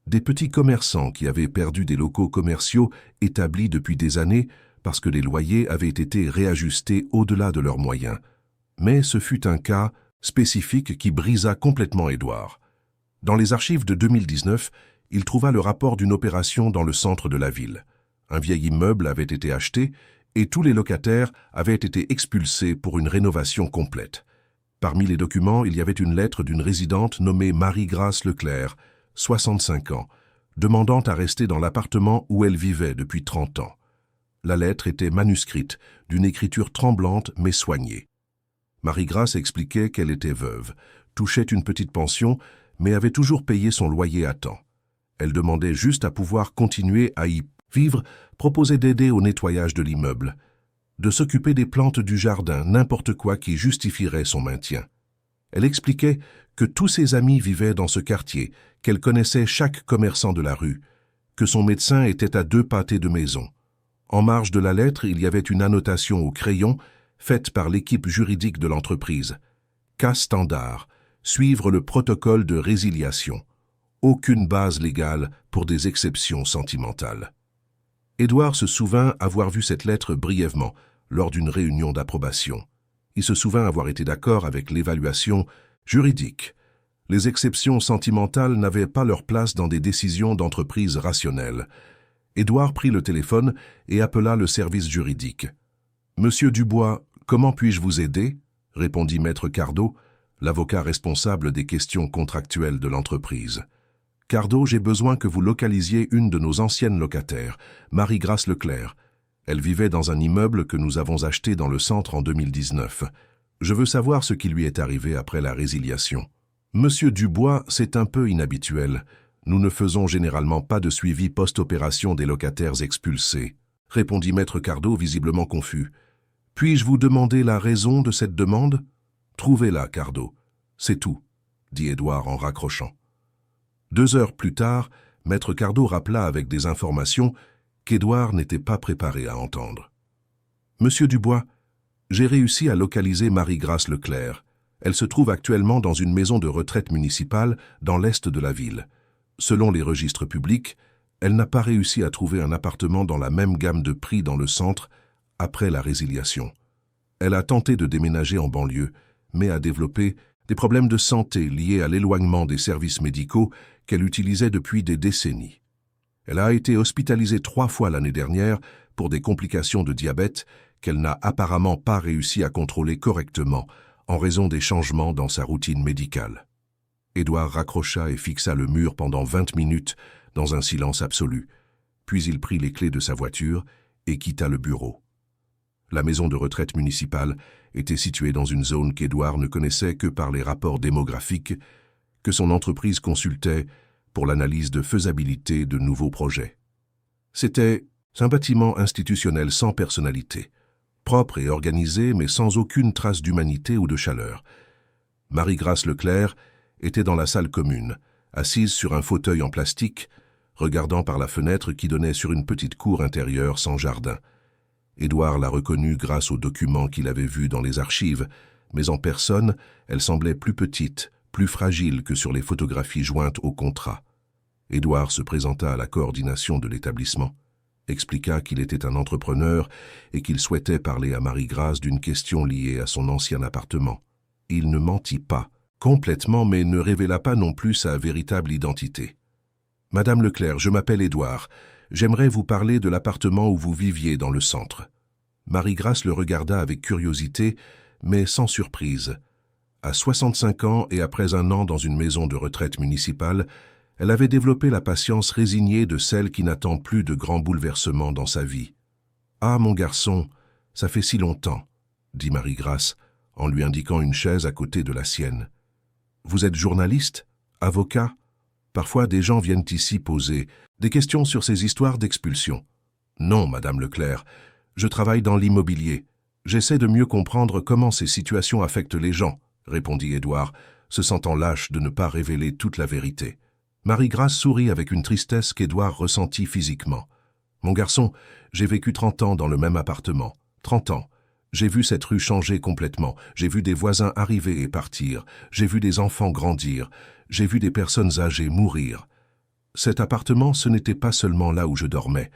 des petits commerçants qui avaient perdu des locaux commerciaux établis depuis des années parce que les loyers avaient été réajustés au-delà de leurs moyens. Mais ce fut un cas spécifique qui brisa complètement Édouard. Dans les archives de 2019, il trouva le rapport d'une opération dans le centre de la ville. Un vieil immeuble avait été acheté et tous les locataires avaient été expulsés pour une rénovation complète. Parmi les documents, il y avait une lettre d'une résidente nommée Marie-Grâce Leclerc, 65 ans, demandant à rester dans l'appartement où elle vivait depuis 30 ans. La lettre était manuscrite, d'une écriture tremblante mais soignée. Marie-Grâce expliquait qu'elle était veuve, touchait une petite pension, mais avait toujours payé son loyer à temps. Elle demandait juste à pouvoir continuer à y vivre, proposait d'aider au nettoyage de l'immeuble, de s'occuper des plantes du jardin, n'importe quoi qui justifierait son maintien. Elle expliquait que tous ses amis vivaient dans ce quartier, qu'elle connaissait chaque commerçant de la rue, que son médecin était à 2 pâtés de maison. En marge de la lettre, il y avait une annotation au crayon faite par l'équipe juridique de l'entreprise. Cas standard, suivre le protocole de résiliation. Aucune base légale pour des exceptions sentimentales. Édouard se souvint avoir vu cette lettre brièvement lors d'une réunion d'approbation. Il se souvint avoir été d'accord avec l'évaluation juridique. Les exceptions sentimentales n'avaient pas leur place dans des décisions d'entreprise rationnelles. Édouard prit le téléphone et appela le service juridique. « Monsieur Dubois, comment puis-je vous aider ?» répondit Maître Cardot, l'avocat responsable des questions contractuelles de l'entreprise. « Cardot, j'ai besoin que vous localisiez une de nos anciennes locataires, Marie-Grâce Leclerc. Elle vivait dans un immeuble que nous avons acheté dans le centre en 2019. Je veux savoir ce qui lui est arrivé après la résiliation. » « Monsieur Dubois, c'est un peu inhabituel. Nous ne faisons généralement pas de suivi post-opération des locataires expulsés, » répondit Maître Cardot visiblement confus. « Puis-je vous demander la raison de cette demande ?»« Trouvez-la, Cardot. C'est tout, » dit Édouard en raccrochant. 2 heures plus tard, Maître Cardot rappela avec des informations qu'Édouard n'était pas préparé à entendre. « Monsieur Dubois, j'ai réussi à localiser Marie-Grâce Leclerc. Elle se trouve actuellement dans une maison de retraite municipale dans l'est de la ville. Selon les registres publics, elle n'a pas réussi à trouver un appartement dans la même gamme de prix dans le centre après la résiliation. Elle a tenté de déménager en banlieue, mais a développé des problèmes de santé liés à l'éloignement des services médicaux qu'elle utilisait depuis des décennies. Elle a été hospitalisée 3 fois l'année dernière pour des complications de diabète qu'elle n'a apparemment pas réussi à contrôler correctement en raison des changements dans sa routine médicale. Édouard raccrocha et fixa le mur pendant 20 minutes dans un silence absolu, puis il prit les clés de sa voiture et quitta le bureau. La maison de retraite municipale était située dans une zone qu'Édouard ne connaissait que par les rapports démographiques que son entreprise consultait pour l'analyse de faisabilité de nouveaux projets. C'était un bâtiment institutionnel sans personnalité, propre et organisé mais sans aucune trace d'humanité ou de chaleur. Marie-Grâce Leclerc était dans la salle commune, assise sur un fauteuil en plastique, regardant par la fenêtre qui donnait sur une petite cour intérieure sans jardin. Édouard l'a reconnue grâce aux documents qu'il avait vus dans les archives, mais en personne, elle semblait plus petite, plus fragile que sur les photographies jointes au contrat. Édouard se présenta à la coordination de l'établissement, expliqua qu'il était un entrepreneur et qu'il souhaitait parler à Marie-Grâce d'une question liée à son ancien appartement. Il ne mentit pas, complètement, mais ne révéla pas non plus sa véritable identité. « Madame Leclerc, je m'appelle Édouard. J'aimerais vous parler de l'appartement où vous viviez dans le centre. » Marie-Grâce le regarda avec curiosité, mais sans surprise. À 65 ans et après un an dans une maison de retraite municipale, elle avait développé la patience résignée de celle qui n'attend plus de grands bouleversements dans sa vie. « Ah, mon garçon, ça fait si longtemps, » dit Marie-Grâce, en lui indiquant une chaise à côté de la sienne. « Vous êtes journaliste? Avocat? Parfois, des gens viennent ici poser des questions sur ces histoires d'expulsion. »« Non, Madame Leclerc, je travaille dans l'immobilier. J'essaie de mieux comprendre comment ces situations affectent les gens, » répondit Édouard, se sentant lâche de ne pas révéler toute la vérité. Marie-Grâce sourit avec une tristesse qu'Édouard ressentit physiquement. « Mon garçon, j'ai vécu 30 ans dans le même appartement. 30 ans. J'ai vu cette rue changer complètement. J'ai vu des voisins arriver et partir. J'ai vu des enfants grandir. J'ai vu des personnes âgées mourir. Cet appartement, ce n'était pas seulement là où je dormais.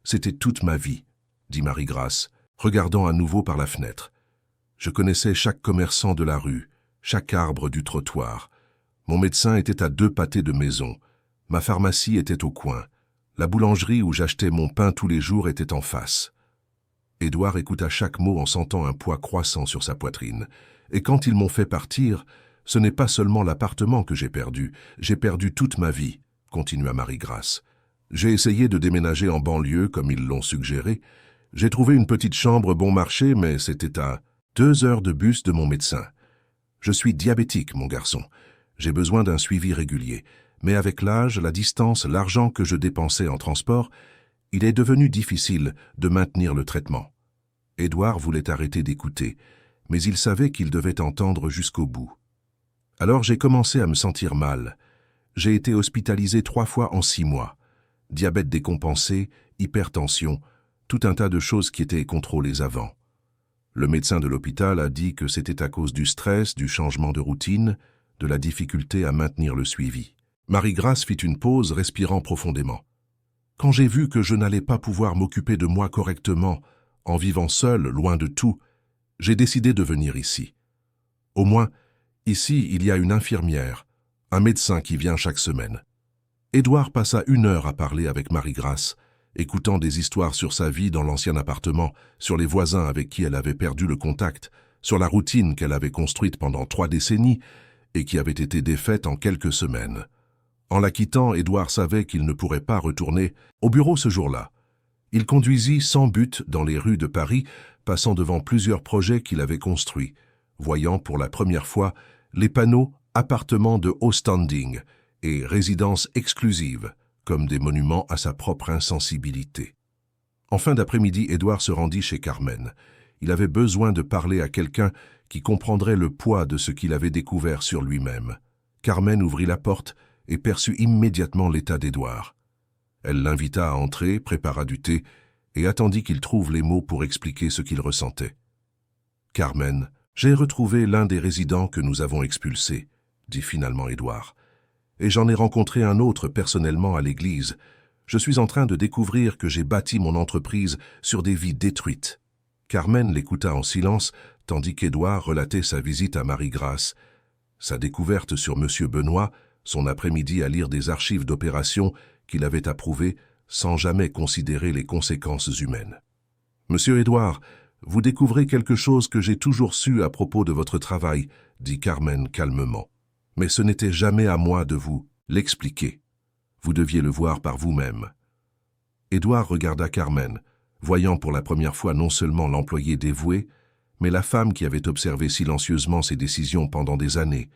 C'était toute ma vie, » dit Marie-Grâce, regardant à nouveau par la fenêtre. « Je connaissais chaque commerçant de la rue, chaque arbre du trottoir. Mon médecin était à 2 pâtés de maison. Ma pharmacie était au coin. La boulangerie où j'achetais mon pain tous les jours était en face. » Édouard écouta chaque mot en sentant un poids croissant sur sa poitrine. « Et quand ils m'ont fait partir, ce n'est pas seulement l'appartement que j'ai perdu toute ma vie, » continua Marie-Grâce. « J'ai essayé de déménager en banlieue comme ils l'ont suggéré. J'ai trouvé une petite chambre bon marché, mais c'était à 2 heures de bus de mon médecin. Je suis diabétique, mon garçon. J'ai besoin d'un suivi régulier. Mais avec l'âge, la distance, l'argent que je dépensais en transport, il est devenu difficile de maintenir le traitement. » Édouard voulait arrêter d'écouter, mais il savait qu'il devait entendre jusqu'au bout. « Alors j'ai commencé à me sentir mal. J'ai été hospitalisé 3 fois en 6 mois. Diabète décompensé, hypertension, tout un tas de choses qui étaient contrôlées avant. Le médecin de l'hôpital a dit que c'était à cause du stress, du changement de routine, de la difficulté à maintenir le suivi. » Marie-Grâce fit une pause, respirant profondément. « Quand j'ai vu que je n'allais pas pouvoir m'occuper de moi correctement, en vivant seul, loin de tout, j'ai décidé de venir ici. Au moins, ici, il y a une infirmière, un médecin qui vient chaque semaine. » Édouard passa 1 heure à parler avec Marie-Grâce, écoutant des histoires sur sa vie dans l'ancien appartement, sur les voisins avec qui elle avait perdu le contact, sur la routine qu'elle avait construite pendant 3 décennies et qui avait été défaite en quelques semaines. En la quittant, Édouard savait qu'il ne pourrait pas retourner au bureau ce jour-là. Il conduisit sans but dans les rues de Paris, passant devant plusieurs projets qu'il avait construits, voyant pour la première fois les panneaux « Appartements de haut standing » et « Résidence exclusive » comme des monuments à sa propre insensibilité. En fin d'après-midi, Édouard se rendit chez Carmen. Il avait besoin de parler à quelqu'un qui comprendrait le poids de ce qu'il avait découvert sur lui-même. Carmen ouvrit la porte et perçut immédiatement l'état d'Édouard. Elle l'invita à entrer, prépara du thé et attendit qu'il trouve les mots pour expliquer ce qu'il ressentait. « Carmen, j'ai retrouvé l'un des résidents que nous avons expulsés, » dit finalement Édouard. « Et j'en ai rencontré un autre personnellement à l'église. Je suis en train de découvrir que j'ai bâti mon entreprise sur des vies détruites. » Carmen l'écouta en silence, tandis qu'Édouard relatait sa visite à Marie-Grâce, sa découverte sur M. Benoît, son après-midi à lire des archives d'opérations qu'il avait approuvées sans jamais considérer les conséquences humaines. « Monsieur Édouard, vous découvrez quelque chose que j'ai toujours su à propos de votre travail, » dit Carmen calmement. « Mais ce n'était jamais à moi de vous l'expliquer. Vous deviez le voir par vous-même. » Édouard regarda Carmen. « voyant pour la première fois non seulement l'employé dévoué, mais la femme qui avait observé silencieusement ses décisions pendant des années,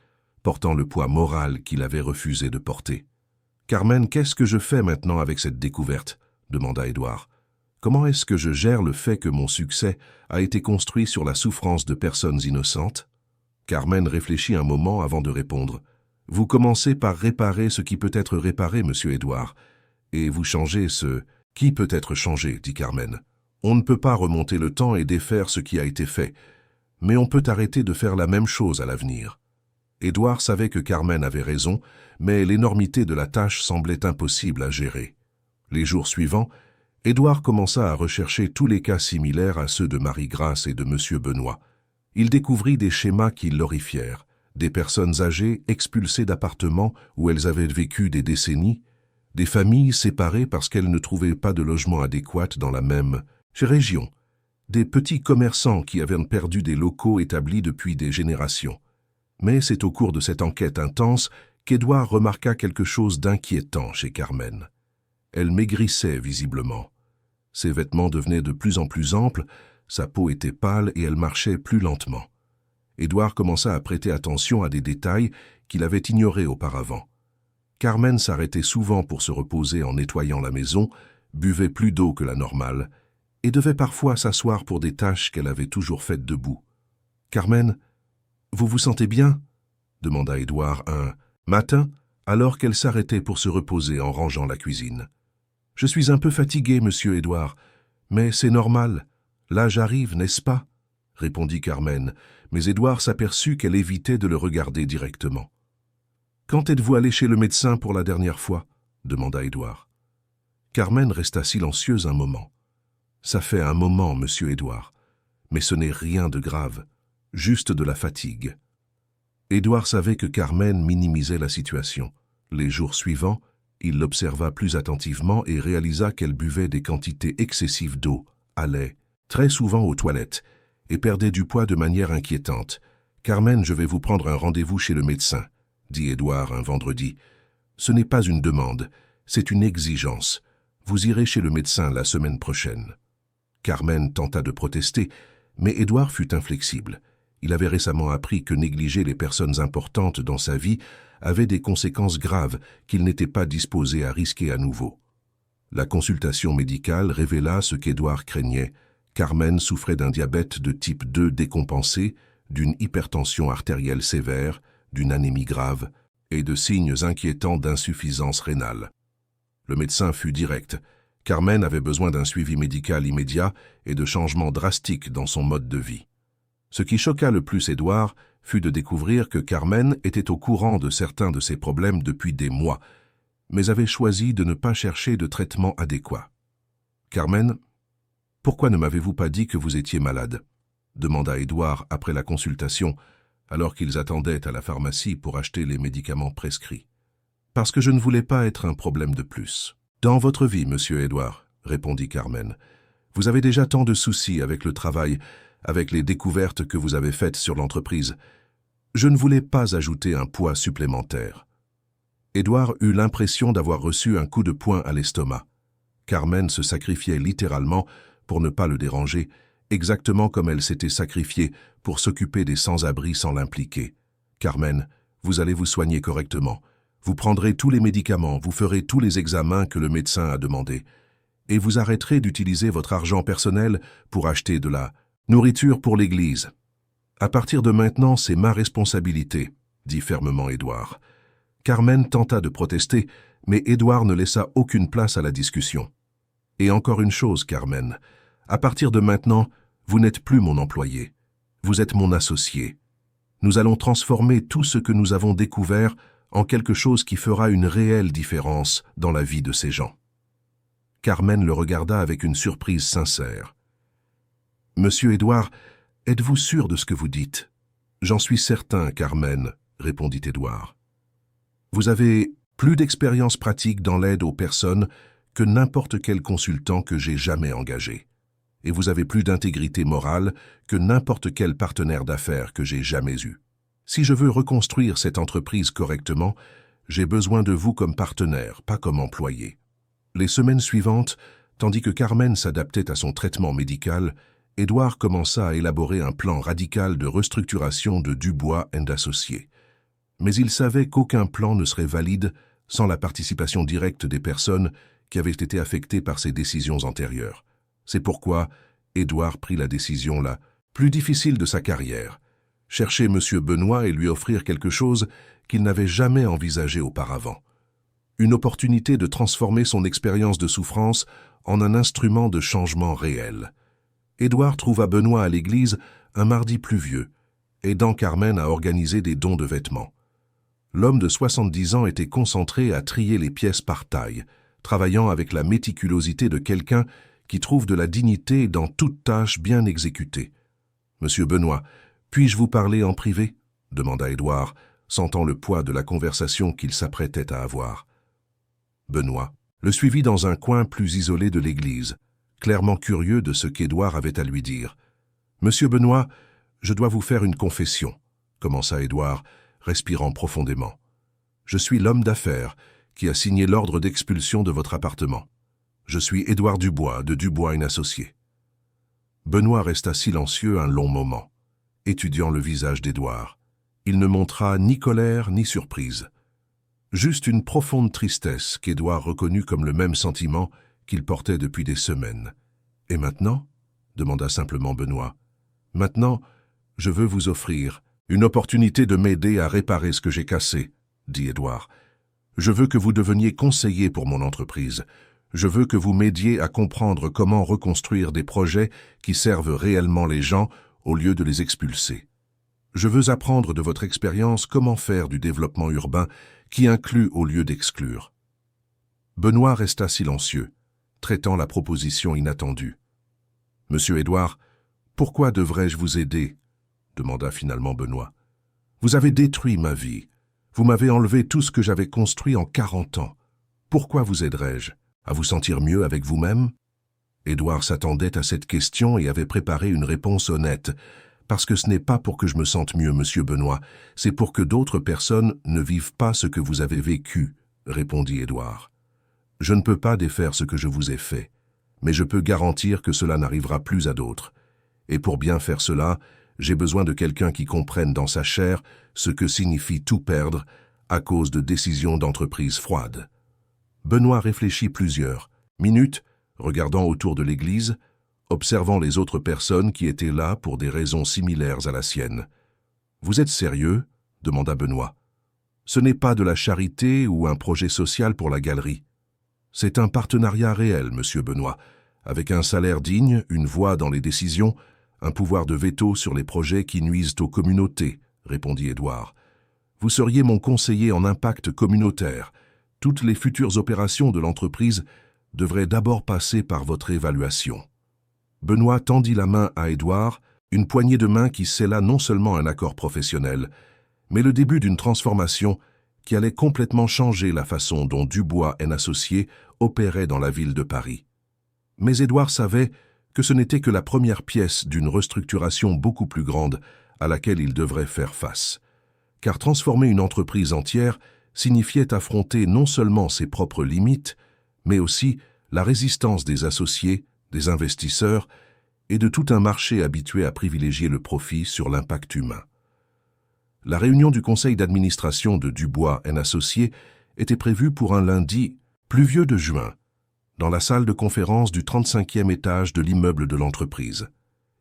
portant le poids moral qu'il avait refusé de porter. « Carmen, qu'est-ce que je fais maintenant avec cette découverte ?» demanda Édouard. « Comment est-ce que je gère le fait que mon succès a été construit sur la souffrance de personnes innocentes ?» Carmen réfléchit un moment avant de répondre. « Vous commencez par réparer ce qui peut être réparé, monsieur Édouard, et vous changez ce qui peut être changé, dit Carmen. On ne peut pas remonter le temps et défaire ce qui a été fait, mais on peut arrêter de faire la même chose à l'avenir. » Édouard savait que Carmen avait raison, mais l'énormité de la tâche semblait impossible à gérer. Les jours suivants, Édouard commença à rechercher tous les cas similaires à ceux de Marie-Grâce et de M. Benoît. Il découvrit des schémas qui l'horrifièrent, des personnes âgées expulsées d'appartements où elles avaient vécu des décennies, des familles séparées parce qu'elles ne trouvaient pas de logement adéquat dans la même région, des petits commerçants qui avaient perdu des locaux établis depuis des générations. Mais c'est au cours de cette enquête intense qu'Édouard remarqua quelque chose d'inquiétant chez Carmen. Elle maigrissait visiblement. Ses vêtements devenaient de plus en plus amples, sa peau était pâle et elle marchait plus lentement. Édouard commença à prêter attention à des détails qu'il avait ignorés auparavant. Carmen s'arrêtait souvent pour se reposer en nettoyant la maison, buvait plus d'eau que la normale, et devait parfois s'asseoir pour des tâches qu'elle avait toujours faites debout. « Carmen, vous vous sentez bien ?» demanda Édouard un matin, alors qu'elle s'arrêtait pour se reposer en rangeant la cuisine. « Je suis un peu fatiguée, monsieur Édouard, mais c'est normal. L'âge arrive, n'est-ce pas ?» répondit Carmen, mais Édouard s'aperçut qu'elle évitait de le regarder directement. « Quand êtes-vous allé chez le médecin pour la dernière fois ?» demanda Édouard. Carmen resta silencieuse un moment. « Ça fait un moment, monsieur Édouard, mais ce n'est rien de grave, juste de la fatigue. » Édouard savait que Carmen minimisait la situation. Les jours suivants, il l'observa plus attentivement et réalisa qu'elle buvait des quantités excessives d'eau, allait très souvent aux toilettes et perdait du poids de manière inquiétante. « Carmen, je vais vous prendre un rendez-vous chez le médecin, » dit Édouard un vendredi. « Ce n'est pas une demande, c'est une exigence. Vous irez chez le médecin la semaine prochaine. » Carmen tenta de protester, mais Édouard fut inflexible. Il avait récemment appris que négliger les personnes importantes dans sa vie avait des conséquences graves qu'il n'était pas disposé à risquer à nouveau. La consultation médicale révéla ce qu'Édouard craignait. Carmen souffrait d'un diabète de type 2 décompensé, d'une hypertension artérielle sévère, d'une anémie grave et de signes inquiétants d'insuffisance rénale. Le médecin fut direct. Carmen avait besoin d'un suivi médical immédiat et de changements drastiques dans son mode de vie. Ce qui choqua le plus Édouard fut de découvrir que Carmen était au courant de certains de ses problèmes depuis des mois, mais avait choisi de ne pas chercher de traitement adéquat. « Carmen, pourquoi ne m'avez-vous pas dit que vous étiez malade ?» demanda Édouard après la consultation, alors qu'ils attendaient à la pharmacie pour acheter les médicaments prescrits. « Parce que je ne voulais pas être un problème de plus. »« Dans votre vie, monsieur Édouard, » répondit Carmen, « vous avez déjà tant de soucis avec le travail, avec les découvertes que vous avez faites sur l'entreprise. Je ne voulais pas ajouter un poids supplémentaire. » Édouard eut l'impression d'avoir reçu un coup de poing à l'estomac. Carmen se sacrifiait littéralement pour ne pas le déranger, exactement comme elle s'était sacrifiée pour s'occuper des sans-abri sans l'impliquer. « Carmen, vous allez vous soigner correctement. Vous prendrez tous les médicaments, vous ferez tous les examens que le médecin a demandés. Et vous arrêterez d'utiliser votre argent personnel pour acheter de la nourriture pour l'église. À partir de maintenant, c'est ma responsabilité, » dit fermement Édouard. Carmen tenta de protester, mais Édouard ne laissa aucune place à la discussion. « Et encore une chose, Carmen, à partir de maintenant, vous n'êtes plus mon employé. Vous êtes mon associé. Nous allons transformer tout ce que nous avons découvert en quelque chose qui fera une réelle différence dans la vie de ces gens. » Carmen le regarda avec une surprise sincère. « Monsieur Édouard, êtes-vous sûr de ce que vous dites ?»« J'en suis certain, Carmen, » répondit Édouard. « Vous avez plus d'expérience pratique dans l'aide aux personnes que n'importe quel consultant que j'ai jamais engagé. Et vous avez plus d'intégrité morale que n'importe quel partenaire d'affaires que j'ai jamais eu. Si je veux reconstruire cette entreprise correctement, j'ai besoin de vous comme partenaire, pas comme employé. » Les semaines suivantes Tandis que Carmen s'adaptait à son traitement médical, Édouard commença à élaborer un plan radical de restructuration de Dubois & Associés. Mais il savait qu'aucun plan ne serait valide sans la participation directe des personnes qui avaient été affectées par ces décisions antérieures. C'est pourquoi Édouard prit la décision la plus difficile de sa carrière, chercher M. Benoît et lui offrir quelque chose qu'il n'avait jamais envisagé auparavant. Une opportunité de transformer son expérience de souffrance en un instrument de changement réel. Édouard trouva Benoît à l'église un mardi pluvieux, aidant Carmen à organiser des dons de vêtements. L'homme de 70 ans était concentré à trier les pièces par taille, travaillant avec la méticulosité de quelqu'un qui trouve de la dignité dans toute tâche bien exécutée. « Monsieur Benoît, puis-je vous parler en privé ?» demanda Édouard, sentant le poids de la conversation qu'il s'apprêtait à avoir. Benoît le suivit dans un coin plus isolé de l'église, clairement curieux de ce qu'Édouard avait à lui dire. « Monsieur Benoît, je dois vous faire une confession, » commença Édouard, respirant profondément. « Je suis l'homme d'affaires qui a signé l'ordre d'expulsion de votre appartement. Je suis Édouard Dubois, de Dubois & Associés. » Benoît resta silencieux un long moment, étudiant le visage d'Édouard. Il ne montra ni colère ni surprise. Juste une profonde tristesse qu'Édouard reconnut comme le même sentiment qu'il portait depuis des semaines. « Et maintenant ?» demanda simplement Benoît. « Maintenant, je veux vous offrir une opportunité de m'aider à réparer ce que j'ai cassé, » dit Édouard. « Je veux que vous deveniez conseiller pour mon entreprise. Je veux que vous m'aidiez à comprendre comment reconstruire des projets qui servent réellement les gens au lieu de les expulser. Je veux apprendre de votre expérience comment faire du développement urbain qui inclut au lieu d'exclure. » Benoît resta silencieux, traitant la proposition inattendue. « Monsieur Édouard, pourquoi devrais-je vous aider ?» demanda finalement Benoît. « Vous avez détruit ma vie. Vous m'avez enlevé tout ce que j'avais construit en 40 ans. Pourquoi vous aiderais-je? À vous sentir mieux avec vous-même » Édouard s'attendait à cette question et avait préparé une réponse honnête. « Parce que ce n'est pas pour que je me sente mieux, monsieur Benoît, c'est pour que d'autres personnes ne vivent pas ce que vous avez vécu, » répondit Édouard. « Je ne peux pas défaire ce que je vous ai fait, mais je peux garantir que cela n'arrivera plus à d'autres. Et pour bien faire cela, j'ai besoin de quelqu'un qui comprenne dans sa chair ce que signifie tout perdre à cause de décisions d'entreprise froides. » Benoît réfléchit plusieurs minutes, regardant autour de l'église, observant les autres personnes qui étaient là pour des raisons similaires à la sienne. « Vous êtes sérieux ?» demanda Benoît. « Ce n'est pas de la charité ou un projet social pour la galerie. C'est un partenariat réel, monsieur Benoît, avec un salaire digne, une voix dans les décisions, un pouvoir de veto sur les projets qui nuisent aux communautés, » répondit Édouard. « Vous seriez mon conseiller en impact communautaire. Toutes les futures opérations de l'entreprise devraient d'abord passer par votre évaluation. » Benoît tendit la main à Édouard, une poignée de main qui scella non seulement un accord professionnel, mais le début d'une transformation qui allait complètement changer la façon dont Dubois & Associés opérait dans la ville de Paris. Mais Édouard savait que ce n'était que la première pièce d'une restructuration beaucoup plus grande à laquelle il devrait faire face. Car transformer une entreprise entière signifiait affronter non seulement ses propres limites, mais aussi la résistance des associés, des investisseurs et de tout un marché habitué à privilégier le profit sur l'impact humain. La réunion du conseil d'administration de Dubois & Associés était prévue pour un lundi pluvieux de juin, dans la salle de conférence du 35e étage de l'immeuble de l'entreprise.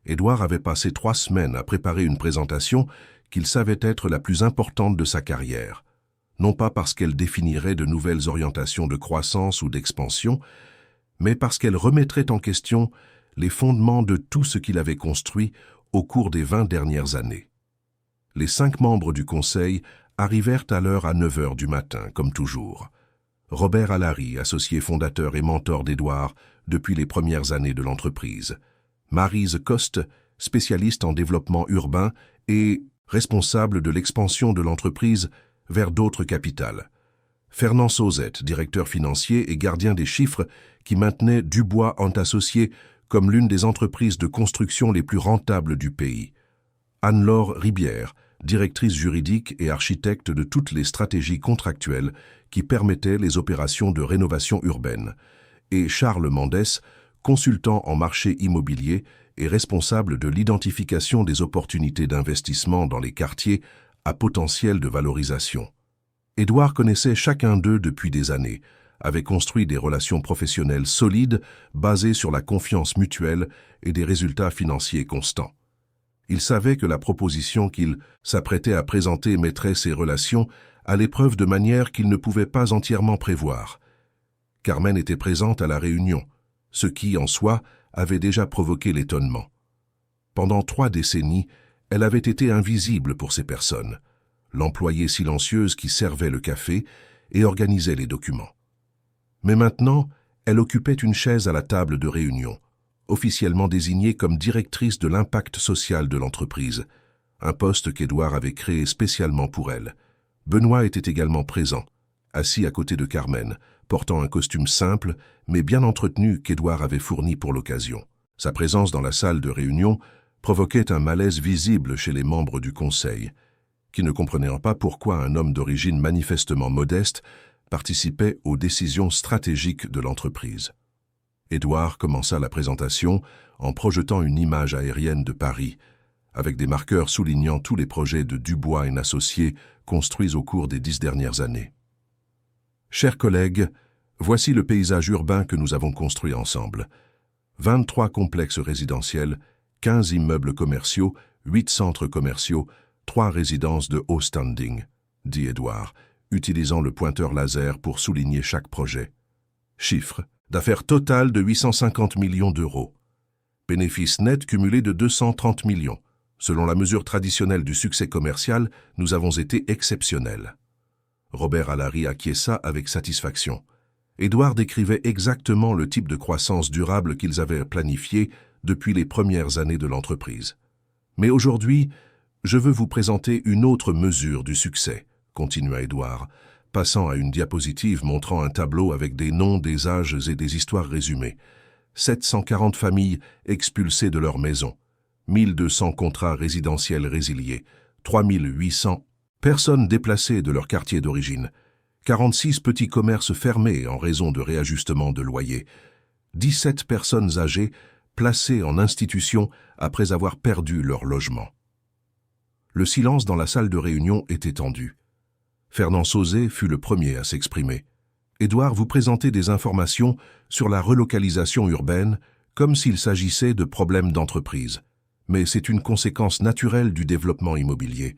Édouard avait passé 3 semaines à préparer une présentation qu'il savait être la plus importante de sa carrière, non pas parce qu'elle définirait de nouvelles orientations de croissance ou d'expansion, mais parce qu'elle remettrait en question les fondements de tout ce qu'il avait construit au cours des 20 dernières années. Les 5 membres du conseil arrivèrent à l'heure à 9 heures du matin, comme toujours. Robert Allary, associé fondateur et mentor d'Édouard depuis les premières années de l'entreprise. Maryse Coste, spécialiste en développement urbain et responsable de l'expansion de l'entreprise vers d'autres capitales. Fernand Sauzette, directeur financier et gardien des chiffres qui maintenait Dubois & Associés comme l'une des entreprises de construction les plus rentables du pays. Anne-Laure Ribière, directrice juridique et architecte de toutes les stratégies contractuelles qui permettaient les opérations de rénovation urbaine. et Charles Mendès, consultant en marché immobilier et responsable de l'identification des opportunités d'investissement dans les quartiers à potentiel de valorisation. Édouard connaissait chacun d'eux depuis des années, avait construit des relations professionnelles solides basées sur la confiance mutuelle et des résultats financiers constants. Il savait que la proposition qu'il s'apprêtait à présenter mettrait ces relations à l'épreuve de manière qu'il ne pouvait pas entièrement prévoir. Carmen était présente à la réunion, ce qui, en soi, avait déjà provoqué l'étonnement. Pendant 3 décennies, elle avait été invisible pour ces personnes, l'employée silencieuse qui servait le café et organisait les documents. Mais maintenant, elle occupait une chaise à la table de réunion, officiellement désignée comme directrice de l'impact social de l'entreprise, un poste qu'Édouard avait créé spécialement pour elle. Benoît était également présent, assis à côté de Carmen, portant un costume simple mais bien entretenu qu'Édouard avait fourni pour l'occasion. Sa présence dans la salle de réunion provoquait un malaise visible chez les membres du conseil, qui ne comprenaient pas pourquoi un homme d'origine manifestement modeste participait aux décisions stratégiques de l'entreprise. Édouard commença la présentation en projetant une image aérienne de Paris, avec des marqueurs soulignant tous les projets de Dubois & Associés construits au cours des 10 dernières années. Chers collègues, voici le paysage urbain que nous avons construit ensemble. 23 complexes résidentiels, 15 immeubles commerciaux, 8 centres commerciaux, 3 résidences de haut standing, dit Édouard, utilisant le pointeur laser pour souligner chaque projet. Chiffre d'affaires total de 850 millions d'euros. Bénéfice net cumulé de 230 millions. Selon la mesure traditionnelle du succès commercial, nous avons été exceptionnels. Robert Allary acquiesça avec satisfaction. Édouard décrivait exactement le type de croissance durable qu'ils avaient planifié depuis les premières années de l'entreprise. Mais aujourd'hui, je veux vous présenter une autre mesure du succès, continua Édouard, passant à une diapositive montrant un tableau avec des noms, des âges et des histoires résumées. 740 familles expulsées de leur maison, 1200 contrats résidentiels résiliés, 3800 personnes déplacées de leur quartier d'origine, 46 petits commerces fermés en raison de réajustement de loyers, 17 personnes âgées placées en institution après avoir perdu leur logement. Le silence dans la salle de réunion était tendu. Fernand Sauzet fut le premier à s'exprimer. Édouard vous présentait des informations sur la relocalisation urbaine comme s'il s'agissait de problèmes d'entreprise. Mais c'est une conséquence naturelle du développement immobilier.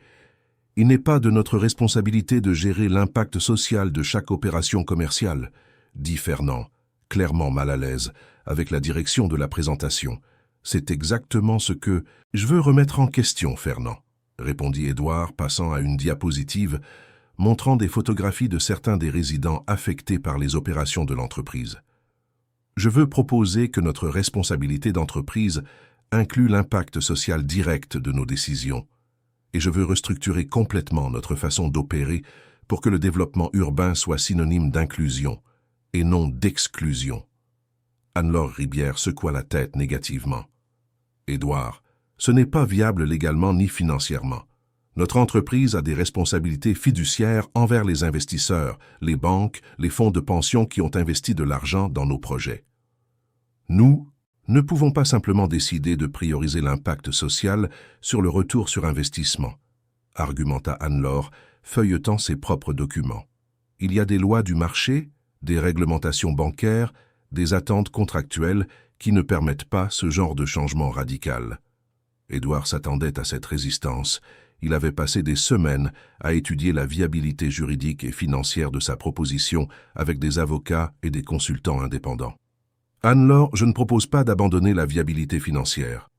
Il n'est pas de notre responsabilité de gérer l'impact social de chaque opération commerciale, dit Fernand, clairement mal à l'aise avec la direction de la présentation. C'est exactement ce que je veux remettre en question, Fernand, répondit Édouard, passant à une diapositive montrant des photographies de certains des résidents affectés par les opérations de l'entreprise. Je veux proposer que notre responsabilité d'entreprise inclut l'impact social direct de nos décisions, et je veux restructurer complètement notre façon d'opérer pour que le développement urbain soit synonyme d'inclusion et non d'exclusion. Anne-Laure Ribière secoua la tête négativement. Édouard, ce n'est pas viable légalement ni financièrement. Notre entreprise a des responsabilités fiduciaires envers les investisseurs, les banques, les fonds de pension qui ont investi de l'argent dans nos projets. Nous ne pouvons pas simplement décider de prioriser l'impact social sur le retour sur investissement, argumenta Anne-Laure, feuilletant ses propres documents. Il y a des lois du marché, des réglementations bancaires, des attentes contractuelles qui ne permettent pas ce genre de changement radical. Édouard s'attendait à cette résistance. Il avait passé des semaines à étudier la viabilité juridique et financière de sa proposition avec des avocats et des consultants indépendants. Anne-Laure, je ne propose pas d'abandonner la viabilité financière.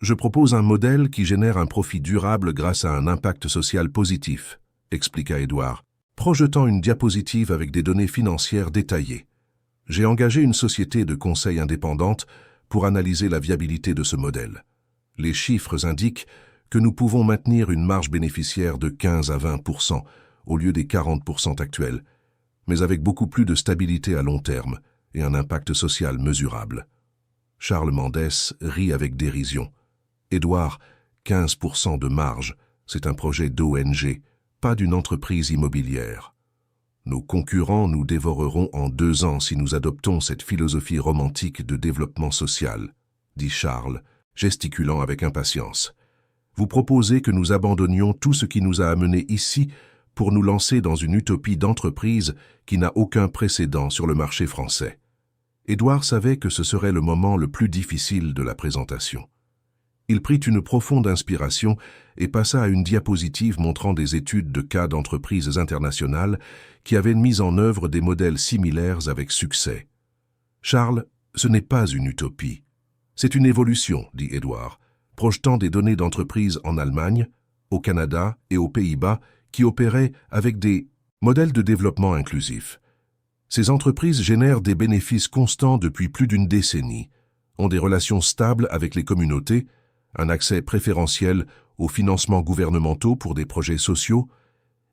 Je propose un modèle qui génère un profit durable grâce à un impact social positif, expliqua Édouard, projetant une diapositive avec des données financières détaillées. J'ai engagé une société de conseil indépendante pour analyser la viabilité de ce modèle. Les chiffres indiquent que nous pouvons maintenir une marge bénéficiaire de 15 à 20% au lieu des 40% actuels, mais avec beaucoup plus de stabilité à long terme et un impact social mesurable. Charles Mendès rit avec dérision. Édouard, 15% de marge, c'est un projet d'ONG, pas d'une entreprise immobilière. Nos concurrents nous dévoreront en 2 ans si nous adoptons cette philosophie romantique de développement social, dit Charles, gesticulant avec impatience. Vous proposez que nous abandonnions tout ce qui nous a amenés ici pour nous lancer dans une utopie d'entreprise qui n'a aucun précédent sur le marché français. Édouard savait que ce serait le moment le plus difficile de la présentation. Il prit une profonde inspiration et passa à une diapositive montrant des études de cas d'entreprises internationales qui avaient mis en œuvre des modèles similaires avec succès. « Charles, ce n'est pas une utopie. C'est une évolution, dit Édouard, projetant des données d'entreprises en Allemagne, au Canada et aux Pays-Bas qui opéraient avec des modèles de développement inclusif. Ces entreprises génèrent des bénéfices constants depuis plus d'une décennie, ont des relations stables avec les communautés, un accès préférentiel aux financements gouvernementaux pour des projets sociaux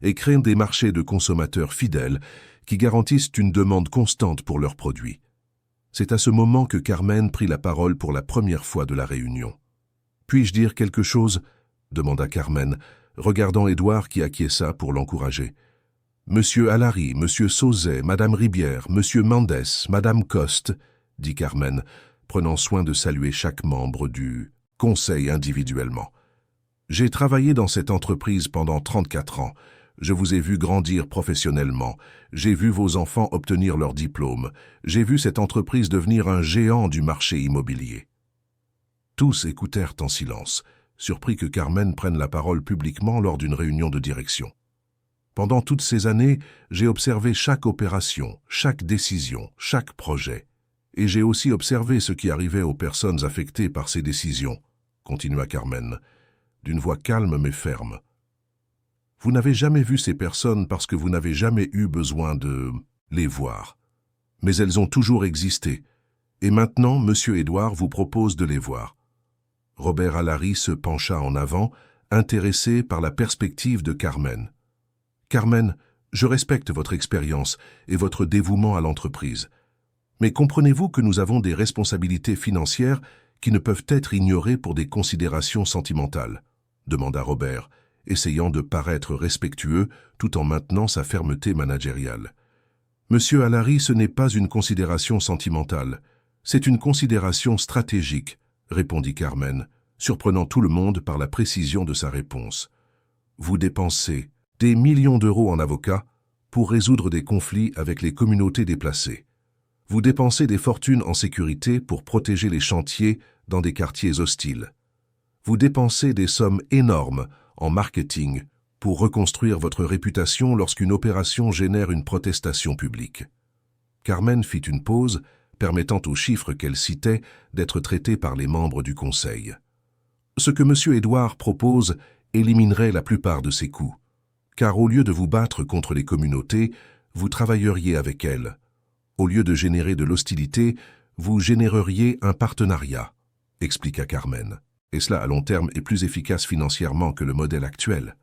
et créent des marchés de consommateurs fidèles qui garantissent une demande constante pour leurs produits. » C'est à ce moment que Carmen prit la parole pour la première fois de la réunion. « Puis-je dire quelque chose ?» demanda Carmen, regardant Édouard qui acquiesça pour l'encourager. « Monsieur Allary, Monsieur Sauzet, Madame Ribière, Monsieur Mendes, Madame Coste, » dit Carmen, prenant soin de saluer chaque membre du conseil individuellement. « J'ai travaillé dans cette entreprise pendant 34 ans. Je vous ai vu grandir professionnellement. J'ai vu vos enfants obtenir leur diplôme. J'ai vu cette entreprise devenir un géant du marché immobilier. » Tous écoutèrent en silence, surpris que Carmen prenne la parole publiquement lors d'une réunion de direction. « Pendant toutes ces années, j'ai observé chaque opération, chaque décision, chaque projet. Et j'ai aussi observé ce qui arrivait aux personnes affectées par ces décisions, » continua Carmen, d'une voix calme mais ferme. « Vous n'avez jamais vu ces personnes parce que vous n'avez jamais eu besoin de les voir. Mais elles ont toujours existé. Et maintenant, Monsieur Édouard vous propose de les voir. » Robert Allary se pencha en avant, intéressé par la perspective de Carmen. « Carmen, je respecte votre expérience et votre dévouement à l'entreprise. Mais comprenez-vous que nous avons des responsabilités financières qui ne peuvent être ignorées pour des considérations sentimentales ?» demanda Robert, essayant de paraître respectueux tout en maintenant sa fermeté managériale. « Monsieur Allary, ce n'est pas une considération sentimentale, c'est une considération stratégique, » répondit Carmen, surprenant tout le monde par la précision de sa réponse. « Vous dépensez des millions d'euros en avocats pour résoudre des conflits avec les communautés déplacées. Vous dépensez des fortunes en sécurité pour protéger les chantiers dans des quartiers hostiles. Vous dépensez des sommes énormes en marketing pour reconstruire votre réputation lorsqu'une opération génère une protestation publique. » Carmen fit une pause, permettant aux chiffres qu'elle citait d'être traités par les membres du Conseil. « Ce que M. Édouard propose éliminerait la plupart de ces coûts, car au lieu de vous battre contre les communautés, vous travailleriez avec elles. Au lieu de générer de l'hostilité, vous généreriez un partenariat, » expliqua Carmen. « Et cela à long terme est plus efficace financièrement que le modèle actuel. »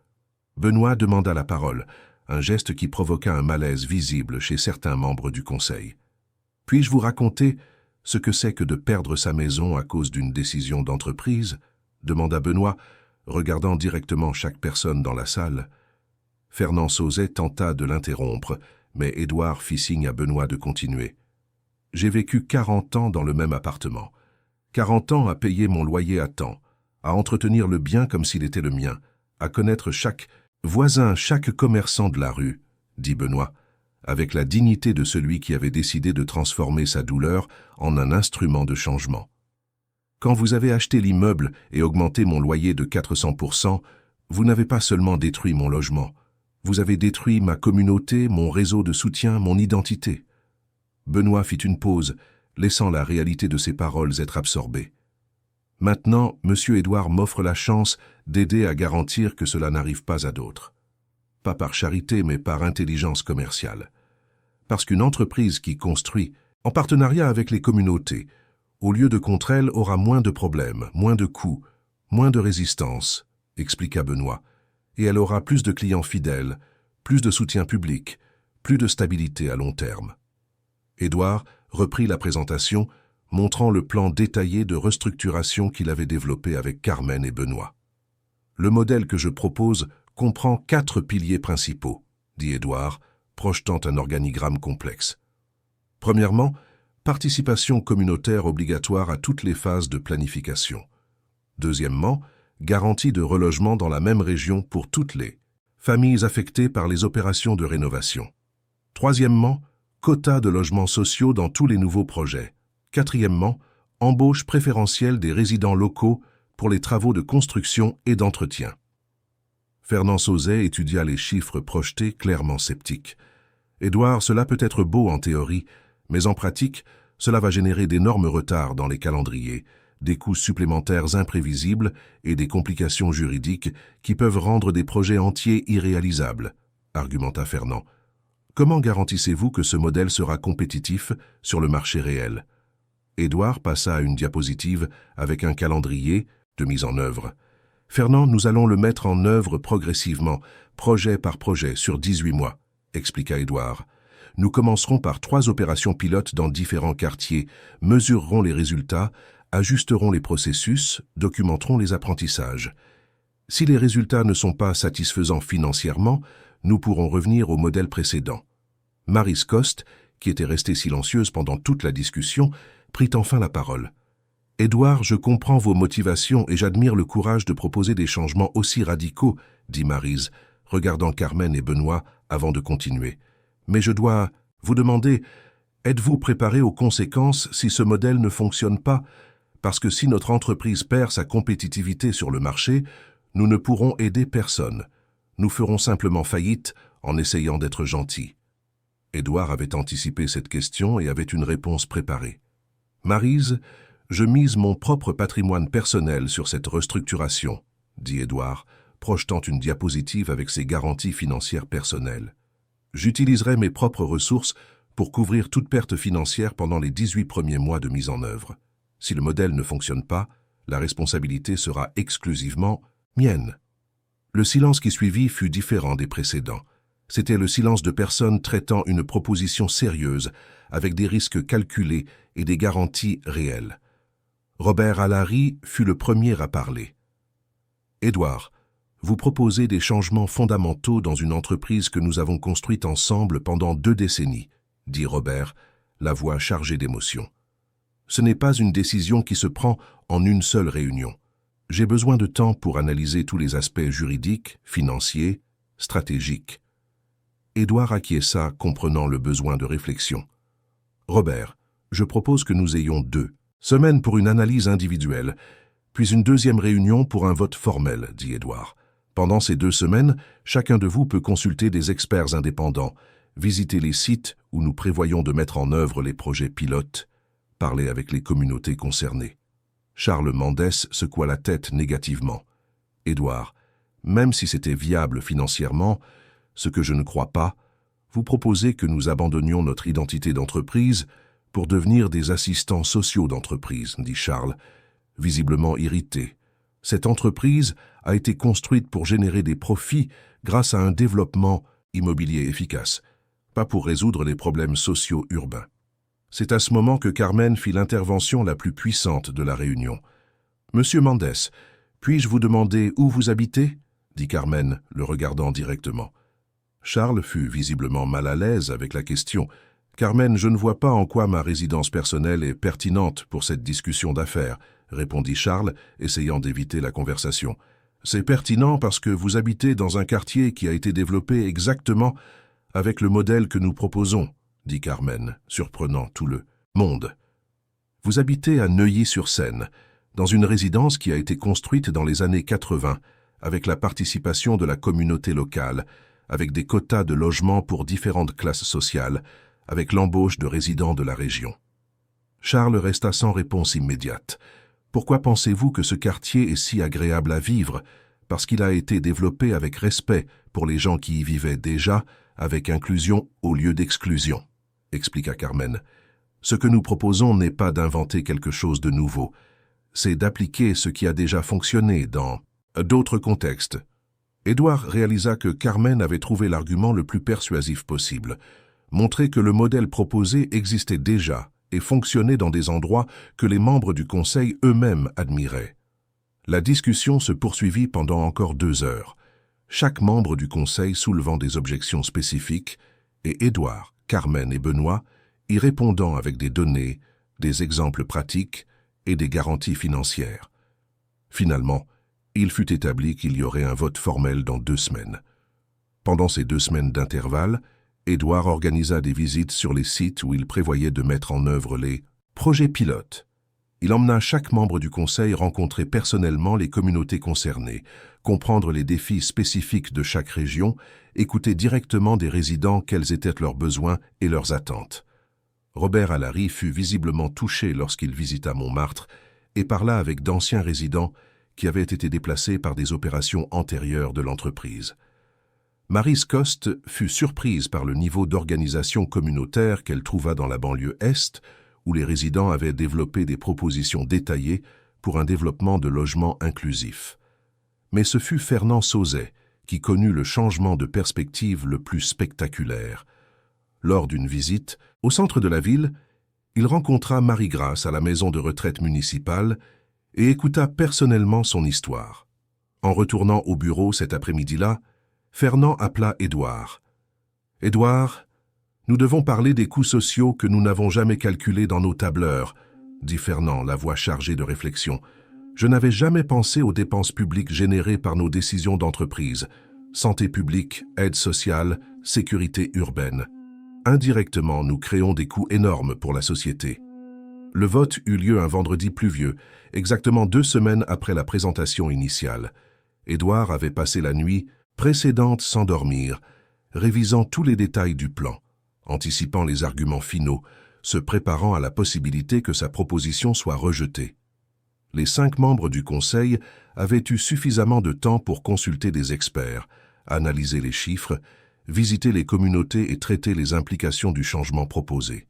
Benoît demanda la parole, un geste qui provoqua un malaise visible chez certains membres du Conseil. « Puis-je vous raconter ce que c'est que de perdre sa maison à cause d'une décision d'entreprise ?» demanda Benoît, regardant directement chaque personne dans la salle. Fernand Sauzet tenta de l'interrompre, mais Édouard fit signe à Benoît de continuer. « J'ai vécu 40 ans dans le même appartement. 40 ans à payer mon loyer à temps, à entretenir le bien comme s'il était le mien, à connaître chaque voisin, chaque commerçant de la rue, » dit Benoît, avec la dignité de celui qui avait décidé de transformer sa douleur en un instrument de changement. « Quand vous avez acheté l'immeuble et augmenté mon loyer de 400%, vous n'avez pas seulement détruit mon logement, vous avez détruit ma communauté, mon réseau de soutien, mon identité. » Benoît fit une pause, laissant la réalité de ses paroles être absorbée. « Maintenant, M. Édouard m'offre la chance d'aider à garantir que cela n'arrive pas à d'autres. Pas par charité, mais par intelligence commerciale. Parce qu'une entreprise qui construit, en partenariat avec les communautés, au lieu de contre elles, aura moins de problèmes, moins de coûts, moins de résistance, » expliqua Benoît, « et elle aura plus de clients fidèles, plus de soutien public, plus de stabilité à long terme. » Édouard reprit la présentation, montrant le plan détaillé de restructuration qu'il avait développé avec Carmen et Benoît. « Le modèle que je propose comprend 4 piliers principaux, » dit Édouard, projetant un organigramme complexe. Premièrement, participation communautaire obligatoire à toutes les phases de planification. Deuxièmement, garantie de relogement dans la même région pour toutes les familles affectées par les opérations de rénovation. Troisièmement, quota de logements sociaux dans tous les nouveaux projets. Quatrièmement, embauche préférentielle des résidents locaux pour les travaux de construction et d'entretien. Fernand Sauzet étudia les chiffres projetés, clairement sceptique. « Édouard, cela peut être beau en théorie, mais en pratique, cela va générer d'énormes retards dans les calendriers, des coûts supplémentaires imprévisibles et des complications juridiques qui peuvent rendre des projets entiers irréalisables, » argumenta Fernand. « Comment garantissez-vous que ce modèle sera compétitif sur le marché réel ?» Édouard passa à une diapositive avec un calendrier de mise en œuvre. « Fernand, nous allons le mettre en œuvre progressivement, projet par projet, sur 18 mois, » expliqua Édouard. « Nous commencerons par 3 opérations pilotes dans différents quartiers, mesurerons les résultats, ajusterons les processus, documenterons les apprentissages. Si les résultats ne sont pas satisfaisants financièrement, nous pourrons revenir au modèle précédent. » Maryse Coste, qui était restée silencieuse pendant toute la discussion, prit enfin la parole. « Édouard, je comprends vos motivations et j'admire le courage de proposer des changements aussi radicaux, » dit Maryse, regardant Carmen et Benoît avant de continuer. « Mais je dois vous demander, êtes-vous préparé aux conséquences si ce modèle ne fonctionne pas ? Parce que si notre entreprise perd sa compétitivité sur le marché, nous ne pourrons aider personne. Nous ferons simplement faillite en essayant d'être gentils. » Édouard avait anticipé cette question et avait une réponse préparée. « Maryse, je mise mon propre patrimoine personnel sur cette restructuration, » dit Édouard, projetant une diapositive avec ses garanties financières personnelles. « J'utiliserai mes propres ressources pour couvrir toute perte financière pendant les 18 premiers mois de mise en œuvre. Si le modèle ne fonctionne pas, la responsabilité sera exclusivement mienne. » Le silence qui suivit fut différent des précédents. C'était le silence de personnes traitant une proposition sérieuse, avec des risques calculés et des garanties réelles. Robert Allary fut le premier à parler. « Édouard, vous proposez des changements fondamentaux dans une entreprise que nous avons construite ensemble pendant 2 décennies, » dit Robert, la voix chargée d'émotion. « Ce n'est pas une décision qui se prend en une seule réunion. J'ai besoin de temps pour analyser tous les aspects juridiques, financiers, stratégiques. » Édouard acquiesça, comprenant le besoin de réflexion. « Robert, je propose que nous ayons 2 semaines pour une analyse individuelle, puis une 2e réunion pour un vote formel, » dit Édouard. « Pendant ces 2 semaines, chacun de vous peut consulter des experts indépendants, visiter les sites où nous prévoyons de mettre en œuvre les projets pilotes, parler avec les communautés concernées. » Charles Mendès secoua la tête négativement. « Édouard, même si c'était viable financièrement, ce que je ne crois pas, vous proposez que nous abandonnions notre identité d'entreprise pour devenir des assistants sociaux d'entreprise, » dit Charles, visiblement irrité. « Cette entreprise a été construite pour générer des profits grâce à un développement immobilier efficace, pas pour résoudre les problèmes sociaux urbains. » C'est à ce moment que Carmen fit l'intervention la plus puissante de la réunion. « Monsieur Mendès, puis-je vous demander où vous habitez ?» dit Carmen, le regardant directement. Charles fut visiblement mal à l'aise avec la question. « Carmen, je ne vois pas en quoi ma résidence personnelle est pertinente pour cette discussion d'affaires, » répondit Charles, essayant d'éviter la conversation. « C'est pertinent parce que vous habitez dans un quartier qui a été développé exactement avec le modèle que nous proposons, » dit Carmen, surprenant tout le monde. « Vous habitez à Neuilly-sur-Seine, dans une résidence qui a été construite dans les années 80, avec la participation de la communauté locale, avec des quotas de logements pour différentes classes sociales, avec l'embauche de résidents de la région. » Charles resta sans réponse immédiate. « Pourquoi pensez-vous que ce quartier est si agréable à vivre ? Parce qu'il a été développé avec respect pour les gens qui y vivaient déjà, avec inclusion au lieu d'exclusion, » expliqua Carmen. « Ce que nous proposons n'est pas d'inventer quelque chose de nouveau, c'est d'appliquer ce qui a déjà fonctionné dans d'autres contextes. » Édouard réalisa que Carmen avait trouvé l'argument le plus persuasif possible, montrer que le modèle proposé existait déjà et fonctionnait dans des endroits que les membres du Conseil eux-mêmes admiraient. La discussion se poursuivit pendant encore 2 heures, chaque membre du Conseil soulevant des objections spécifiques et Édouard, Carmen et Benoît, y répondant avec des données, des exemples pratiques et des garanties financières. Finalement, il fut établi qu'il y aurait un vote formel dans 2 semaines. Pendant ces 2 semaines d'intervalle, Édouard organisa des visites sur les sites où il prévoyait de mettre en œuvre les projets pilotes. Il emmena chaque membre du conseil rencontrer personnellement les communautés concernées, comprendre les défis spécifiques de chaque région, écouter directement des résidents quels étaient leurs besoins et leurs attentes. Robert Allary fut visiblement touché lorsqu'il visita Montmartre et parla avec d'anciens résidents qui avaient été déplacés par des opérations antérieures de l'entreprise. Maryse Coste fut surprise par le niveau d'organisation communautaire qu'elle trouva dans la banlieue Est, où les résidents avaient développé des propositions détaillées pour un développement de logements inclusifs. Mais ce fut Fernand Sauzet qui connut le changement de perspective le plus spectaculaire. Lors d'une visite, au centre de la ville, il rencontra Marie-Grâce à la maison de retraite municipale et écouta personnellement son histoire. En retournant au bureau cet après-midi-là, Fernand appela Édouard. « Édouard, nous devons parler des coûts sociaux que nous n'avons jamais calculés dans nos tableurs, » dit Fernand, la voix chargée de réflexion. « Je n'avais jamais pensé aux dépenses publiques générées par nos décisions d'entreprise. Santé publique, aide sociale, sécurité urbaine. Indirectement, nous créons des coûts énormes pour la société. » Le vote eut lieu un vendredi pluvieux, exactement 2 semaines après la présentation initiale. Édouard avait passé la nuit précédente sans dormir, révisant tous les détails du plan, anticipant les arguments finaux, se préparant à la possibilité que sa proposition soit rejetée. Les 5 membres du conseil avaient eu suffisamment de temps pour consulter des experts, analyser les chiffres, visiter les communautés et traiter les implications du changement proposé.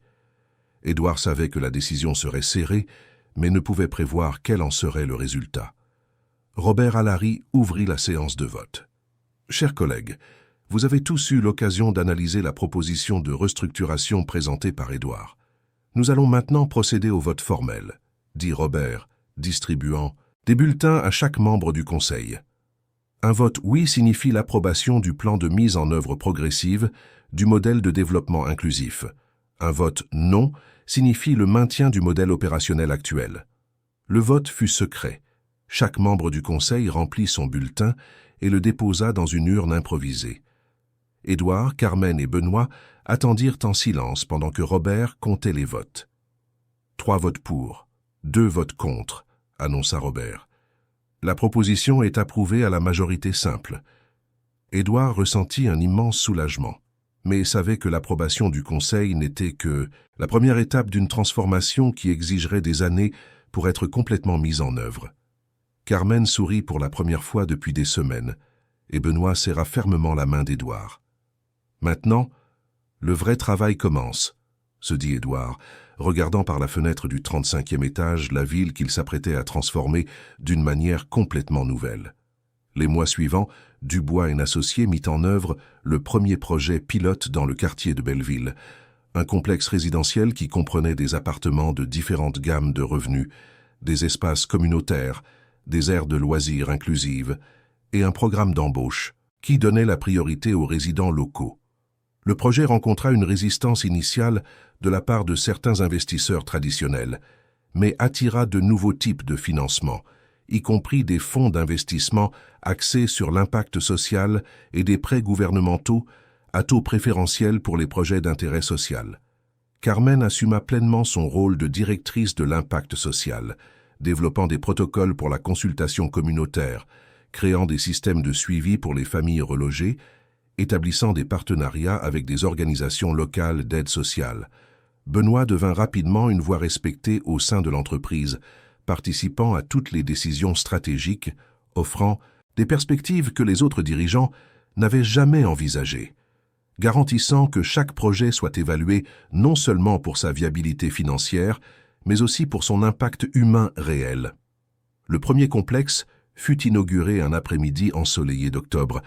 Édouard savait que la décision serait serrée, mais ne pouvait prévoir quel en serait le résultat. Robert Allary ouvrit la séance de vote. « Chers collègues, vous avez tous eu l'occasion d'analyser la proposition de restructuration présentée par Édouard. Nous allons maintenant procéder au vote formel, » dit Robert, distribuant des bulletins à chaque membre du conseil. Un vote « oui » signifie l'approbation du plan de mise en œuvre progressive du modèle de développement inclusif. Un vote « non » signifie le maintien du modèle opérationnel actuel. Le vote fut secret. Chaque membre du conseil remplit son bulletin et le déposa dans une urne improvisée. Édouard, Carmen et Benoît attendirent en silence pendant que Robert comptait les votes. 3 votes pour, 2 votes contre, annonça Robert. La proposition est approuvée à la majorité simple. Édouard ressentit un immense soulagement, mais savait que l'approbation du conseil n'était que la première étape d'une transformation qui exigerait des années pour être complètement mise en œuvre. Carmen sourit pour la première fois depuis des semaines, et Benoît serra fermement la main d'Édouard. « Maintenant, le vrai travail commence, » se dit Édouard, regardant par la fenêtre du 35e étage la ville qu'il s'apprêtait à transformer d'une manière complètement nouvelle. Les mois suivants, Dubois & Associés mit en œuvre le premier projet pilote dans le quartier de Belleville, un complexe résidentiel qui comprenait des appartements de différentes gammes de revenus, des espaces communautaires, des aires de loisirs inclusives et un programme d'embauche qui donnait la priorité aux résidents locaux. Le projet rencontra une résistance initiale de la part de certains investisseurs traditionnels, mais attira de nouveaux types de financement, y compris des fonds d'investissement axés sur l'impact social et des prêts gouvernementaux à taux préférentiels pour les projets d'intérêt social. Carmen assuma pleinement son rôle de directrice de l'impact social, développant des protocoles pour la consultation communautaire, créant des systèmes de suivi pour les familles relogées, établissant des partenariats avec des organisations locales d'aide sociale. Benoît devint rapidement une voix respectée au sein de l'entreprise, participant à toutes les décisions stratégiques, offrant des perspectives que les autres dirigeants n'avaient jamais envisagées, garantissant que chaque projet soit évalué non seulement pour sa viabilité financière, mais aussi pour son impact humain réel. Le premier complexe fut inauguré un après-midi ensoleillé d'octobre,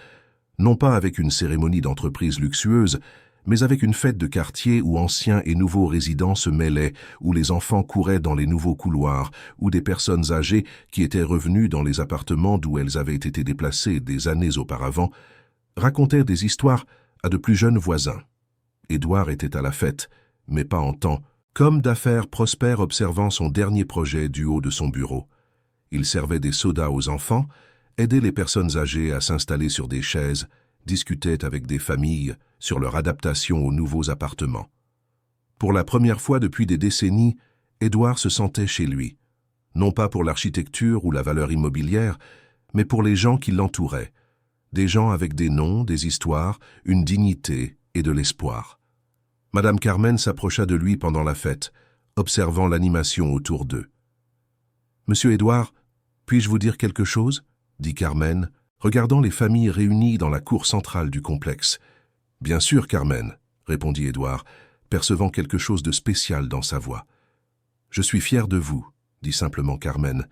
non pas avec une cérémonie d'entreprise luxueuse, mais avec une fête de quartier où anciens et nouveaux résidents se mêlaient, où les enfants couraient dans les nouveaux couloirs, où des personnes âgées qui étaient revenues dans les appartements d'où elles avaient été déplacées des années auparavant racontaient des histoires à de plus jeunes voisins. Édouard était à la fête, mais pas en temps. Comme d'affaires prospère observant son dernier projet du haut de son bureau. Il servait des sodas aux enfants, aidait les personnes âgées à s'installer sur des chaises, discutait avec des familles sur leur adaptation aux nouveaux appartements. Pour la première fois depuis des décennies, Édouard se sentait chez lui, non pas pour l'architecture ou la valeur immobilière, mais pour les gens qui l'entouraient, des gens avec des noms, des histoires, une dignité et de l'espoir. Madame Carmen s'approcha de lui pendant la fête, observant l'animation autour d'eux. « Monsieur Édouard, puis-je vous dire quelque chose ?» dit Carmen, regardant les familles réunies dans la cour centrale du complexe. « Bien sûr, Carmen, » répondit Édouard, percevant quelque chose de spécial dans sa voix. « Je suis fier de vous, » dit simplement Carmen,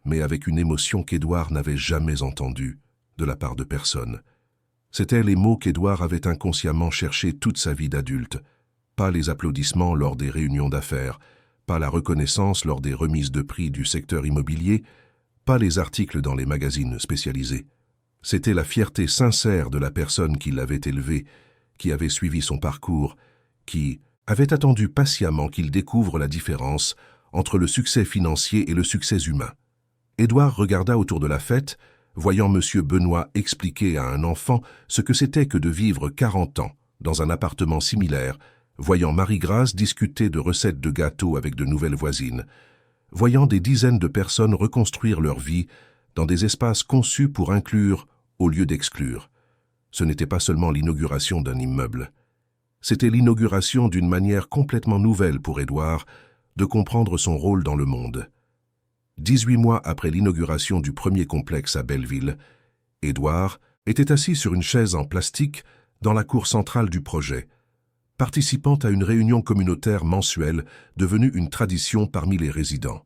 mais avec une émotion qu'Édouard n'avait jamais entendue, de la part de personne. C'étaient les mots qu'Édouard avait inconsciemment cherchés toute sa vie d'adulte. Pas les applaudissements lors des réunions d'affaires, pas la reconnaissance lors des remises de prix du secteur immobilier, pas les articles dans les magazines spécialisés. C'était la fierté sincère de la personne qui l'avait élevé, qui avait suivi son parcours, qui avait attendu patiemment qu'il découvre la différence entre le succès financier et le succès humain. Édouard regarda autour de la fête, voyant M. Benoît expliquer à un enfant ce que c'était que de vivre 40 ans dans un appartement similaire, voyant Marie-Grâce discuter de recettes de gâteaux avec de nouvelles voisines, voyant des dizaines de personnes reconstruire leur vie dans des espaces conçus pour inclure au lieu d'exclure. Ce n'était pas seulement l'inauguration d'un immeuble. C'était l'inauguration d'une manière complètement nouvelle pour Édouard de comprendre son rôle dans le monde. 18 mois après l'inauguration du premier complexe à Belleville, Édouard était assis sur une chaise en plastique dans la cour centrale du projet, participant à une réunion communautaire mensuelle devenue une tradition parmi les résidents.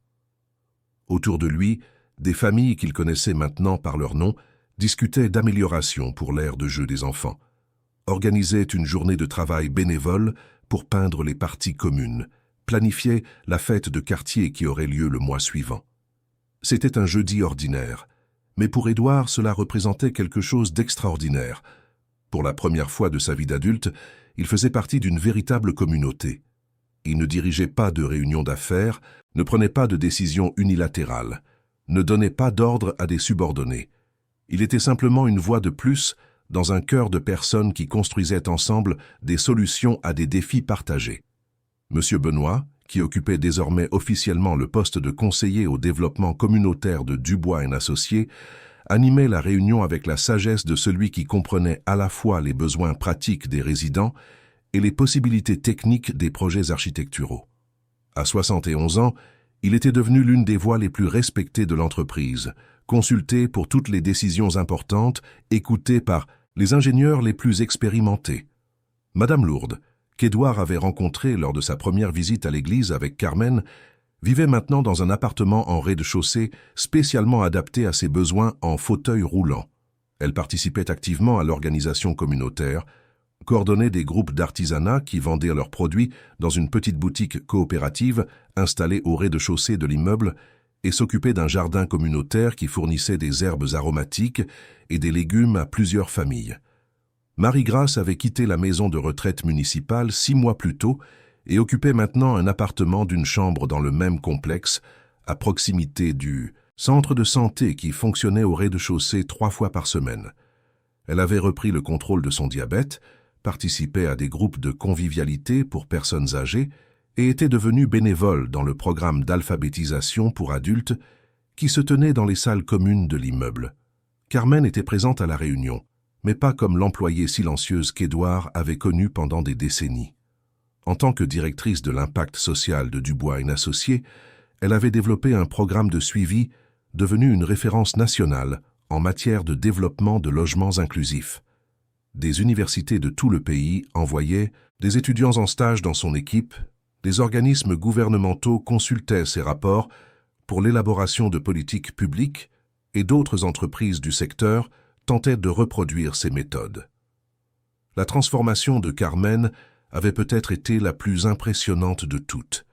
Autour de lui, des familles qu'il connaissait maintenant par leur nom discutaient d'améliorations pour l'aire de jeu des enfants, organisaient une journée de travail bénévole pour peindre les parties communes, planifiaient la fête de quartier qui aurait lieu le mois suivant. C'était un jeudi ordinaire, mais pour Édouard, cela représentait quelque chose d'extraordinaire. Pour la première fois de sa vie d'adulte, il faisait partie d'une véritable communauté. Il ne dirigeait pas de réunions d'affaires, ne prenait pas de décisions unilatérales, ne donnait pas d'ordre à des subordonnés. Il était simplement une voix de plus dans un chœur de personnes qui construisaient ensemble des solutions à des défis partagés. M. Benoît, qui occupait désormais officiellement le poste de conseiller au développement communautaire de Dubois & Associés, animait la réunion avec la sagesse de celui qui comprenait à la fois les besoins pratiques des résidents et les possibilités techniques des projets architecturaux. À 71 ans, il était devenu l'une des voix les plus respectées de l'entreprise, consulté pour toutes les décisions importantes, écouté par les ingénieurs les plus expérimentés. Madame Lourdes, qu'Édouard avait rencontrée lors de sa première visite à l'église avec Carmen, vivait maintenant dans un appartement en rez-de-chaussée spécialement adapté à ses besoins en fauteuil roulant. Elle participait activement à l'organisation communautaire, coordonnait des groupes d'artisanat qui vendaient leurs produits dans une petite boutique coopérative installée au rez-de-chaussée de l'immeuble et s'occupait d'un jardin communautaire qui fournissait des herbes aromatiques et des légumes à plusieurs familles. Marie-Grâce avait quitté la maison de retraite municipale 6 mois plus tôt et occupait maintenant un appartement d'une chambre dans le même complexe, à proximité du centre de santé qui fonctionnait au rez-de-chaussée 3 fois par semaine. Elle avait repris le contrôle de son diabète, participait à des groupes de convivialité pour personnes âgées et était devenue bénévole dans le programme d'alphabétisation pour adultes qui se tenait dans les salles communes de l'immeuble. Carmen était présente à la réunion, mais pas comme l'employée silencieuse qu'Édouard avait connue pendant des décennies. En tant que directrice de l'impact social de Dubois & Associés, elle avait développé un programme de suivi devenu une référence nationale en matière de développement de logements inclusifs. Des universités de tout le pays envoyaient des étudiants en stage dans son équipe, des organismes gouvernementaux consultaient ses rapports pour l'élaboration de politiques publiques et d'autres entreprises du secteur tentaient de reproduire ces méthodes. La transformation de Carmen avait peut-être été la plus impressionnante de toutes.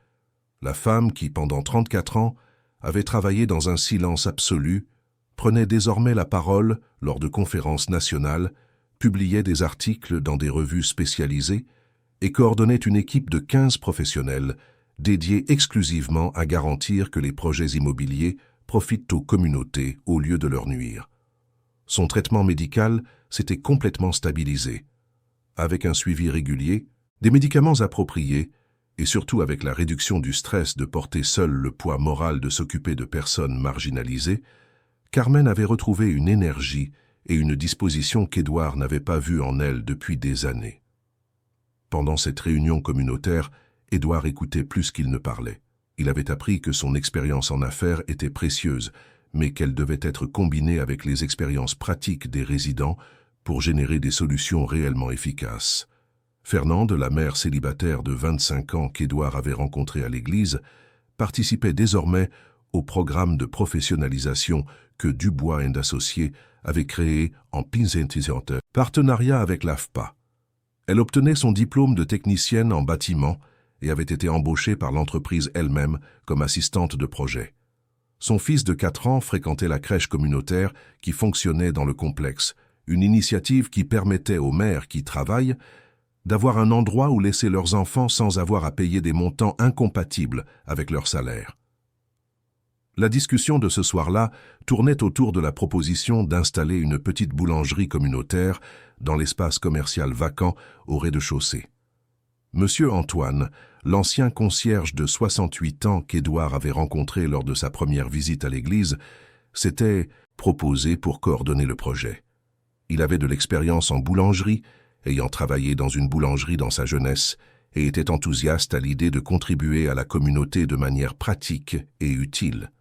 La femme qui, pendant 34 ans, avait travaillé dans un silence absolu, prenait désormais la parole lors de conférences nationales, publiait des articles dans des revues spécialisées, et coordonnait une équipe de 15 professionnels dédiés exclusivement à garantir que les projets immobiliers profitent aux communautés au lieu de leur nuire. Son traitement médical s'était complètement stabilisé, avec un suivi régulier, des médicaments appropriés et surtout avec la réduction du stress de porter seul le poids moral de s'occuper de personnes marginalisées. Carmen avait retrouvé une énergie et une disposition qu'Édouard n'avait pas vues en elle depuis des années. Pendant cette réunion communautaire, Édouard écoutait plus qu'il ne parlait. Il avait appris que son expérience en affaires était précieuse, mais qu'elle devait être combinée avec les expériences pratiques des résidents pour générer des solutions réellement efficaces. Fernande, la mère célibataire de 25 ans qu'Édouard avait rencontrée à l'église, participait désormais au programme de professionnalisation que Dubois & Associés avait créé en partenariat avec l'AFPA. Elle obtenait son diplôme de technicienne en bâtiment et avait été embauchée par l'entreprise elle-même comme assistante de projet. Son fils de 4 ans fréquentait la crèche communautaire qui fonctionnait dans le complexe, une initiative qui permettait aux mères qui travaillent d'avoir un endroit où laisser leurs enfants sans avoir à payer des montants incompatibles avec leur salaire. La discussion de ce soir-là tournait autour de la proposition d'installer une petite boulangerie communautaire dans l'espace commercial vacant au rez-de-chaussée. Monsieur Antoine, l'ancien concierge de 68 ans qu'Édouard avait rencontré lors de sa première visite à l'église, s'était proposé pour coordonner le projet. Il avait de l'expérience en boulangerie, ayant travaillé dans une boulangerie dans sa jeunesse, et était enthousiaste à l'idée de contribuer à la communauté de manière pratique et utile.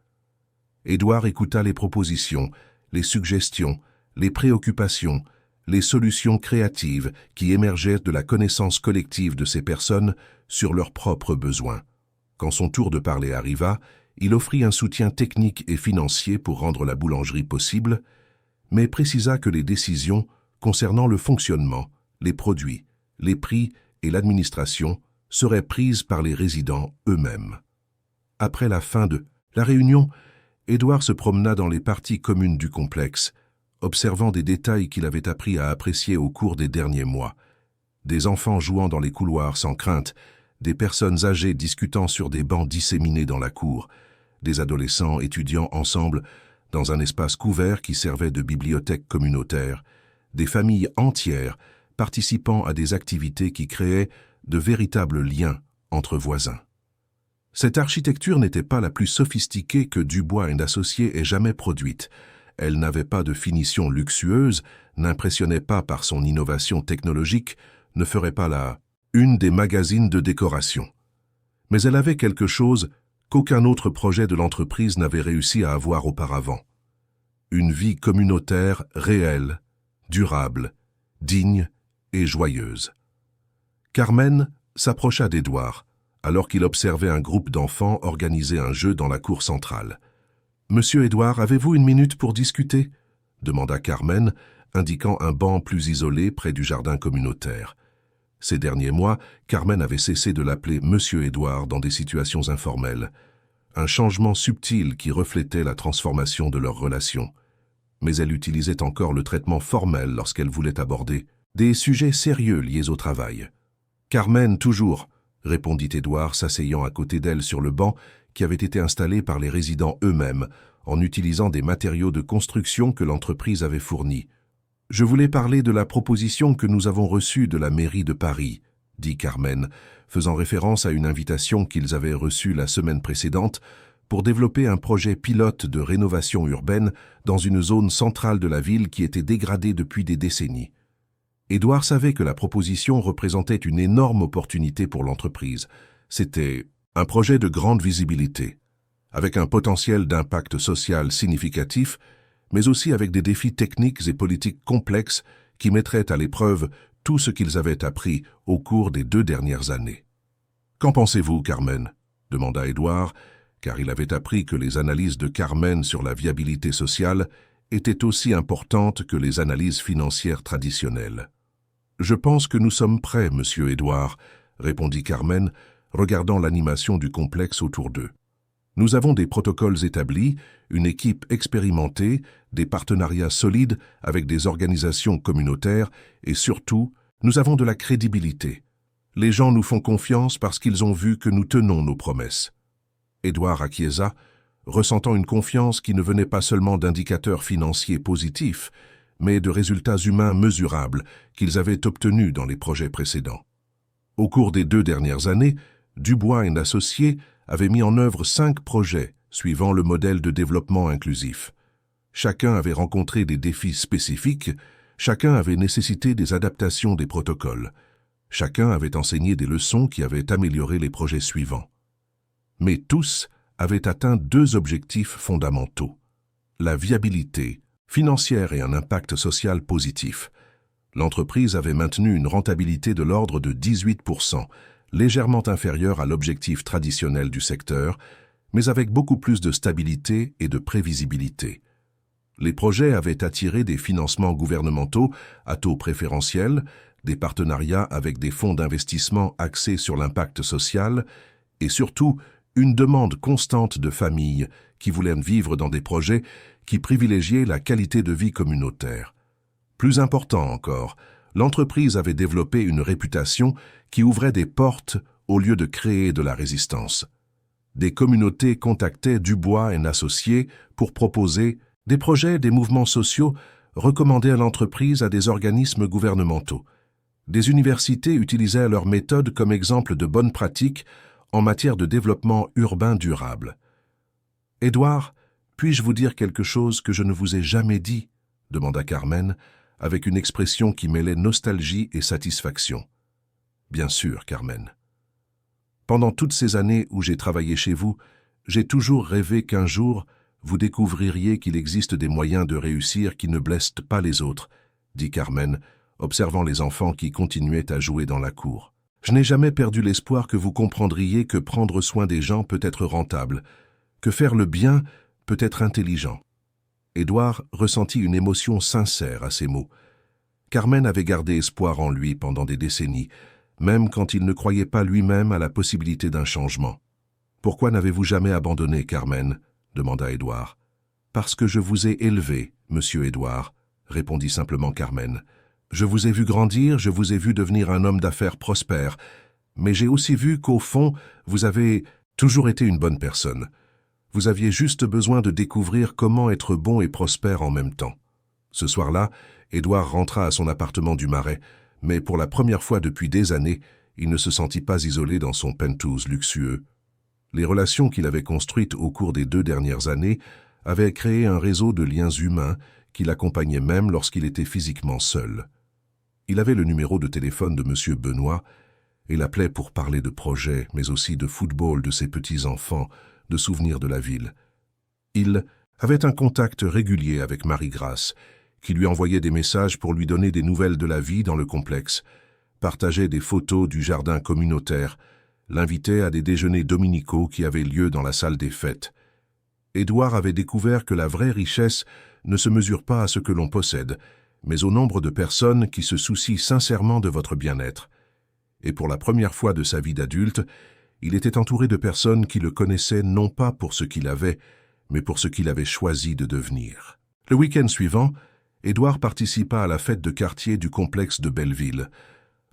Édouard écouta les propositions, les suggestions, les préoccupations, les solutions créatives qui émergeaient de la connaissance collective de ces personnes sur leurs propres besoins. Quand son tour de parler arriva, il offrit un soutien technique et financier pour rendre la boulangerie possible, mais précisa que les décisions concernant le fonctionnement, les produits, les prix et l'administration seraient prises par les résidents eux-mêmes. Après la fin de la réunion, Édouard se promena dans les parties communes du complexe, observant des détails qu'il avait appris à apprécier au cours des derniers mois. Des enfants jouant dans les couloirs sans crainte, des personnes âgées discutant sur des bancs disséminés dans la cour, des adolescents étudiant ensemble dans un espace couvert qui servait de bibliothèque communautaire, des familles entières participant à des activités qui créaient de véritables liens entre voisins. Cette architecture n'était pas la plus sophistiquée que Dubois & Associés ait jamais produite. Elle n'avait pas de finition luxueuse, n'impressionnait pas par son innovation technologique, ne ferait pas la une des magazines de décoration. Mais elle avait quelque chose qu'aucun autre projet de l'entreprise n'avait réussi à avoir auparavant. Une vie communautaire réelle, durable, digne et joyeuse. Carmen s'approcha d'Édouard, alors qu'il observait un groupe d'enfants organiser un jeu dans la cour centrale. « Monsieur Édouard, avez-vous une minute pour discuter ?» demanda Carmen, indiquant un banc plus isolé près du jardin communautaire. Ces derniers mois, Carmen avait cessé de l'appeler Monsieur Édouard dans des situations informelles, un changement subtil qui reflétait la transformation de leur relation. Mais elle utilisait encore le traitement formel lorsqu'elle voulait aborder des sujets sérieux liés au travail. « Carmen, toujours !» répondit Édouard, s'asseyant à côté d'elle sur le banc qui avait été installé par les résidents eux-mêmes, en utilisant des matériaux de construction que l'entreprise avait fournis. « Je voulais parler de la proposition que nous avons reçue de la mairie de Paris, » dit Carmen, faisant référence à une invitation qu'ils avaient reçue la semaine précédente pour développer un projet pilote de rénovation urbaine dans une zone centrale de la ville qui était dégradée depuis des décennies. Édouard savait que la proposition représentait une énorme opportunité pour l'entreprise. C'était un projet de grande visibilité, avec un potentiel d'impact social significatif, mais aussi avec des défis techniques et politiques complexes qui mettraient à l'épreuve tout ce qu'ils avaient appris au cours des 2 dernières années. « Qu'en pensez-vous, Carmen ?» demanda Édouard, car il avait appris que les analyses de Carmen sur la viabilité sociale étaient aussi importantes que les analyses financières traditionnelles. « Je pense que nous sommes prêts, monsieur Édouard, » répondit Carmen, regardant l'animation du complexe autour d'eux. « Nous avons des protocoles établis, une équipe expérimentée, des partenariats solides avec des organisations communautaires et surtout, nous avons de la crédibilité. Les gens nous font confiance parce qu'ils ont vu que nous tenons nos promesses. Édouard acquiesça, ressentant une confiance qui ne venait pas seulement d'indicateurs financiers positifs, mais de résultats humains mesurables qu'ils avaient obtenus dans les projets précédents. Au cours des 2 dernières années, Dubois & Associés avaient mis en œuvre 5 projets suivant le modèle de développement inclusif. Chacun avait rencontré des défis spécifiques, chacun avait nécessité des adaptations des protocoles. Chacun avait enseigné des leçons qui avaient amélioré les projets suivants. Mais tous avaient atteint 2 objectifs fondamentaux: la viabilité financière et un impact social positif. L'entreprise avait maintenu une rentabilité de l'ordre de 18%, légèrement inférieure à l'objectif traditionnel du secteur, mais avec beaucoup plus de stabilité et de prévisibilité. Les projets avaient attiré des financements gouvernementaux à taux préférentiels, des partenariats avec des fonds d'investissement axés sur l'impact social et surtout une demande constante de familles qui voulaient vivre dans des projets qui privilégiaient la qualité de vie communautaire. Plus important encore, l'entreprise avait développé une réputation qui ouvrait des portes au lieu de créer de la résistance. Des communautés contactaient Dubois & Associés pour proposer des projets, des mouvements sociaux recommandés à l'entreprise à des organismes gouvernementaux. Des universités utilisaient leurs méthodes comme exemple de bonnes pratiques en matière de développement urbain durable. « Édouard, puis-je vous dire quelque chose que je ne vous ai jamais dit ?» demanda Carmen, avec une expression qui mêlait nostalgie et satisfaction. « Bien sûr, Carmen. Pendant toutes ces années où j'ai travaillé chez vous, j'ai toujours rêvé qu'un jour, vous découvririez qu'il existe des moyens de réussir qui ne blessent pas les autres, » dit Carmen, observant les enfants qui continuaient à jouer dans la cour. « Je n'ai jamais perdu l'espoir que vous comprendriez que prendre soin des gens peut être rentable, que faire le bien peut être intelligent. » Édouard ressentit une émotion sincère à ces mots. Carmen avait gardé espoir en lui pendant des décennies, même quand il ne croyait pas lui-même à la possibilité d'un changement. « Pourquoi n'avez-vous jamais abandonné, Carmen ?» demanda Édouard. « Parce que je vous ai élevé, monsieur Édouard, » répondit simplement Carmen. « Je vous ai vu grandir, je vous ai vu devenir un homme d'affaires prospère, mais j'ai aussi vu qu'au fond, vous avez toujours été une bonne personne. Vous aviez juste besoin de découvrir comment être bon et prospère en même temps. » Ce soir-là, Édouard rentra à son appartement du Marais, mais pour la première fois depuis des années, il ne se sentit pas isolé dans son penthouse luxueux. Les relations qu'il avait construites au cours des 2 dernières années avaient créé un réseau de liens humains qui l'accompagnaient même lorsqu'il était physiquement seul. Il avait le numéro de téléphone de M. Benoît et l'appelait pour parler de projets, mais aussi de football de ses petits-enfants, de souvenirs de la ville. Il avait un contact régulier avec Marie-Grâce, qui lui envoyait des messages pour lui donner des nouvelles de la vie dans le complexe, partageait des photos du jardin communautaire, l'invitait à des déjeuners dominicaux qui avaient lieu dans la salle des fêtes. Édouard avait découvert que la vraie richesse ne se mesure pas à ce que l'on possède, mais au nombre de personnes qui se soucient sincèrement de votre bien-être. Et pour la première fois de sa vie d'adulte, il était entouré de personnes qui le connaissaient non pas pour ce qu'il avait, mais pour ce qu'il avait choisi de devenir. Le week-end suivant, Édouard participa à la fête de quartier du complexe de Belleville,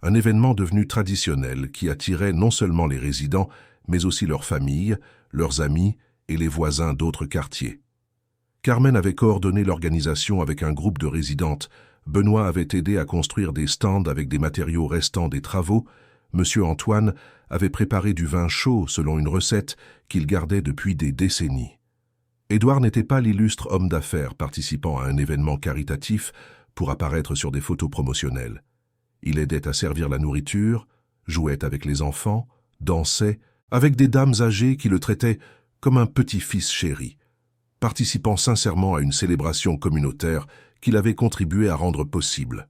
un événement devenu traditionnel qui attirait non seulement les résidents, mais aussi leurs familles, leurs amis et les voisins d'autres quartiers. Carmen avait coordonné l'organisation avec un groupe de résidentes, Benoît avait aidé à construire des stands avec des matériaux restants des travaux, Monsieur Antoine avait préparé du vin chaud selon une recette qu'il gardait depuis des décennies. Édouard n'était pas l'illustre homme d'affaires participant à un événement caritatif pour apparaître sur des photos promotionnelles. Il aidait à servir la nourriture, jouait avec les enfants, dansait avec des dames âgées qui le traitaient comme un petit-fils chéri, participant sincèrement à une célébration communautaire qu'il avait contribué à rendre possible.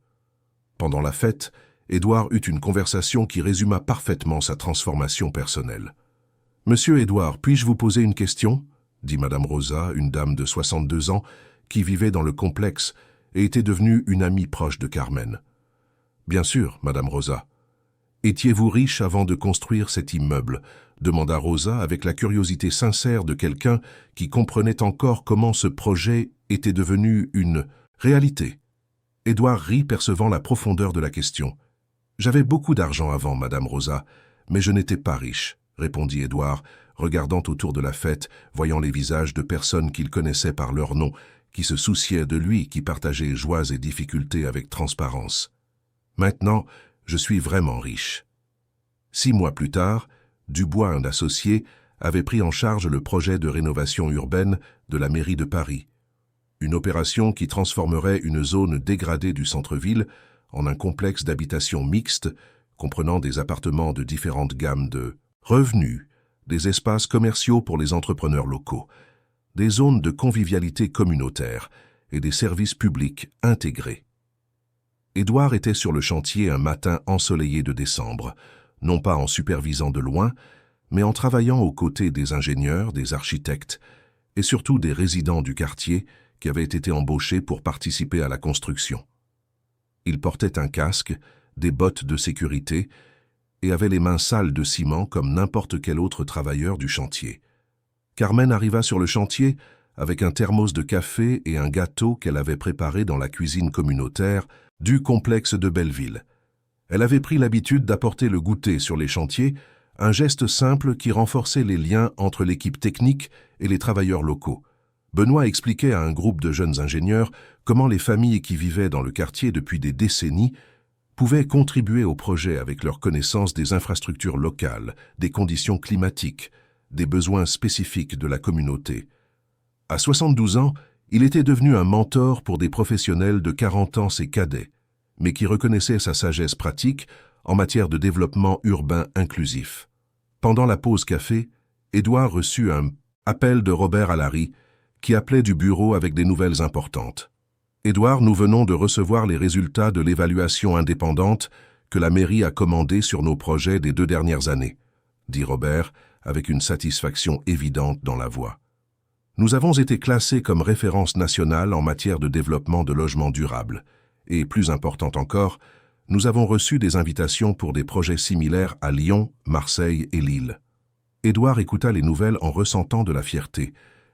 Pendant la fête, Édouard eut une conversation qui résuma parfaitement sa transformation personnelle. « Monsieur Édouard, puis-je vous poser une question ?» dit Madame Rosa, une dame de 62 ans, qui vivait dans le complexe et était devenue une amie proche de Carmen. « Bien sûr, Madame Rosa. »« Étiez-vous riche avant de construire cet immeuble ?» demanda Rosa avec la curiosité sincère de quelqu'un qui comprenait encore comment ce projet était devenu une réalité. Édouard rit percevant la profondeur de la question. « J'avais beaucoup d'argent avant, Madame Rosa, mais je n'étais pas riche, répondit Édouard, regardant autour de la fête, voyant les visages de personnes qu'il connaissait par leur nom, qui se souciaient de lui, qui partageaient joies et difficultés avec transparence. Maintenant, je suis vraiment riche. 6 mois plus tard, Dubois, un associé, avait pris en charge le projet de rénovation urbaine de la mairie de Paris. Une opération qui transformerait une zone dégradée du centre-ville en un complexe d'habitation mixte, comprenant des appartements de différentes gammes de revenus, des espaces commerciaux pour les entrepreneurs locaux, des zones de convivialité communautaire et des services publics intégrés. Édouard était sur le chantier un matin ensoleillé de décembre, non pas en supervisant de loin, mais en travaillant aux côtés des ingénieurs, des architectes et surtout des résidents du quartier qui avaient été embauchés pour participer à la construction. Il portait un casque, des bottes de sécurité et avait les mains sales de ciment comme n'importe quel autre travailleur du chantier. Carmen arriva sur le chantier avec un thermos de café et un gâteau qu'elle avait préparé dans la cuisine communautaire du complexe de Belleville. Elle avait pris l'habitude d'apporter le goûter sur les chantiers, un geste simple qui renforçait les liens entre l'équipe technique et les travailleurs locaux. Benoît expliquait à un groupe de jeunes ingénieurs comment les familles qui vivaient dans le quartier depuis des décennies pouvaient contribuer au projet avec leur connaissance des infrastructures locales, des conditions climatiques, des besoins spécifiques de la communauté. À 72 ans, il était devenu un mentor pour des professionnels de 40 ans ses cadets, mais qui reconnaissaient sa sagesse pratique en matière de développement urbain inclusif. Pendant la pause café, Édouard reçut un appel de Robert Allary, qui appelait du bureau avec des nouvelles importantes. « Édouard, nous venons de recevoir les résultats de l'évaluation indépendante que la mairie a commandée sur nos projets des 2 dernières années, » dit Robert, avec une satisfaction évidente dans la voix. « Nous avons été classés comme référence nationale en matière de développement de logements durables, et plus important encore, nous avons reçu des invitations pour des projets similaires à Lyon, Marseille et Lille. » Édouard écouta les nouvelles en ressentant de la fierté,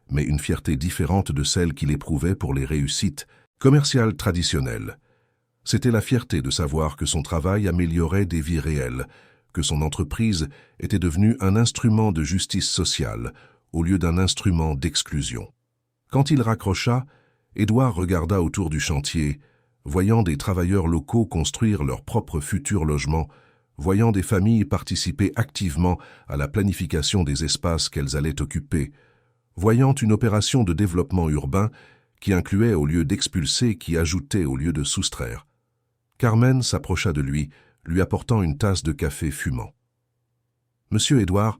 mais une fierté différente de celle qu'il éprouvait pour les réussites commerciales traditionnelles. C'était la fierté de savoir que son travail améliorait des vies réelles, que son entreprise était devenue un instrument de justice sociale au lieu d'un instrument d'exclusion. Quand il raccrocha, Édouard regarda autour du chantier, voyant des travailleurs locaux construire leurs propres futurs logements, voyant des familles participer activement à la planification des espaces qu'elles allaient occuper, voyant une opération de développement urbain qui incluait au lieu d'expulser, qui ajoutait au lieu de soustraire. Carmen s'approcha de lui apportant une tasse de café fumant. « Monsieur Édouard,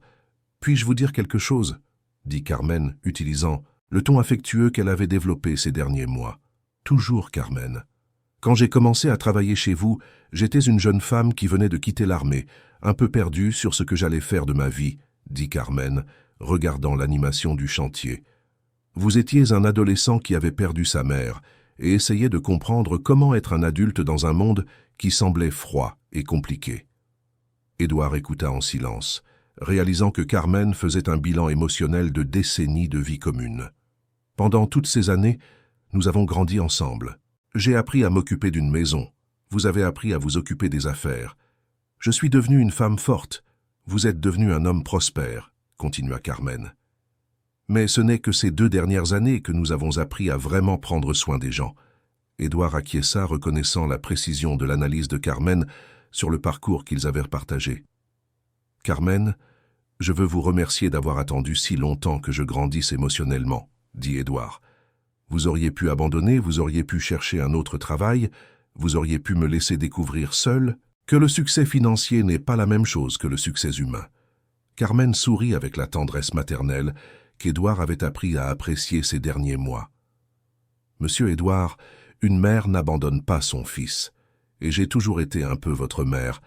puis-je vous dire quelque chose ?» dit Carmen, utilisant le ton affectueux qu'elle avait développé ces derniers mois. « Toujours, Carmen. Quand j'ai commencé à travailler chez vous, j'étais une jeune femme qui venait de quitter l'armée, un peu perdue sur ce que j'allais faire de ma vie, » dit Carmen, regardant l'animation du chantier. Vous étiez un adolescent qui avait perdu sa mère et essayait de comprendre comment être un adulte dans un monde qui semblait froid et compliqué. Édouard écouta en silence, réalisant que Carmen faisait un bilan émotionnel de décennies de vie commune. Pendant toutes ces années, nous avons grandi ensemble. J'ai appris à m'occuper d'une maison. Vous avez appris à vous occuper des affaires. Je suis devenue une femme forte. Vous êtes devenu un homme prospère, continua Carmen. Mais ce n'est que ces 2 dernières années que nous avons appris à vraiment prendre soin des gens. Édouard acquiesça, reconnaissant la précision de l'analyse de Carmen sur le parcours qu'ils avaient partagé. « Carmen, je veux vous remercier d'avoir attendu si longtemps que je grandisse émotionnellement, » dit Édouard. « Vous auriez pu abandonner, vous auriez pu chercher un autre travail, vous auriez pu me laisser découvrir seul que le succès financier n'est pas la même chose que le succès humain. » Carmen sourit avec la tendresse maternelle qu'Édouard avait appris à apprécier ces derniers mois. « Monsieur Édouard, une mère n'abandonne pas son fils, et j'ai toujours été un peu votre mère,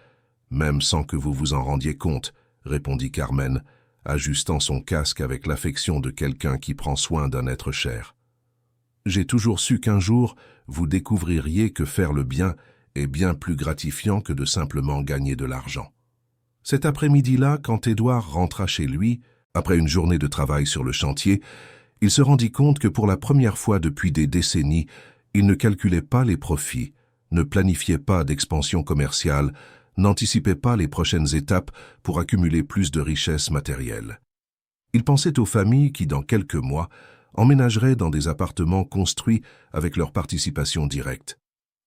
même sans que vous vous en rendiez compte, » répondit Carmen, ajustant son casque avec l'affection de quelqu'un qui prend soin d'un être cher. « J'ai toujours su qu'un jour, vous découvririez que faire le bien est bien plus gratifiant que de simplement gagner de l'argent. » Cet après-midi-là, quand Édouard rentra chez lui, après une journée de travail sur le chantier, il se rendit compte que pour la première fois depuis des décennies, il ne calculait pas les profits, ne planifiait pas d'expansion commerciale, n'anticipait pas les prochaines étapes pour accumuler plus de richesses matérielles. Il pensait aux familles qui, dans quelques mois, emménageraient dans des appartements construits avec leur participation directe.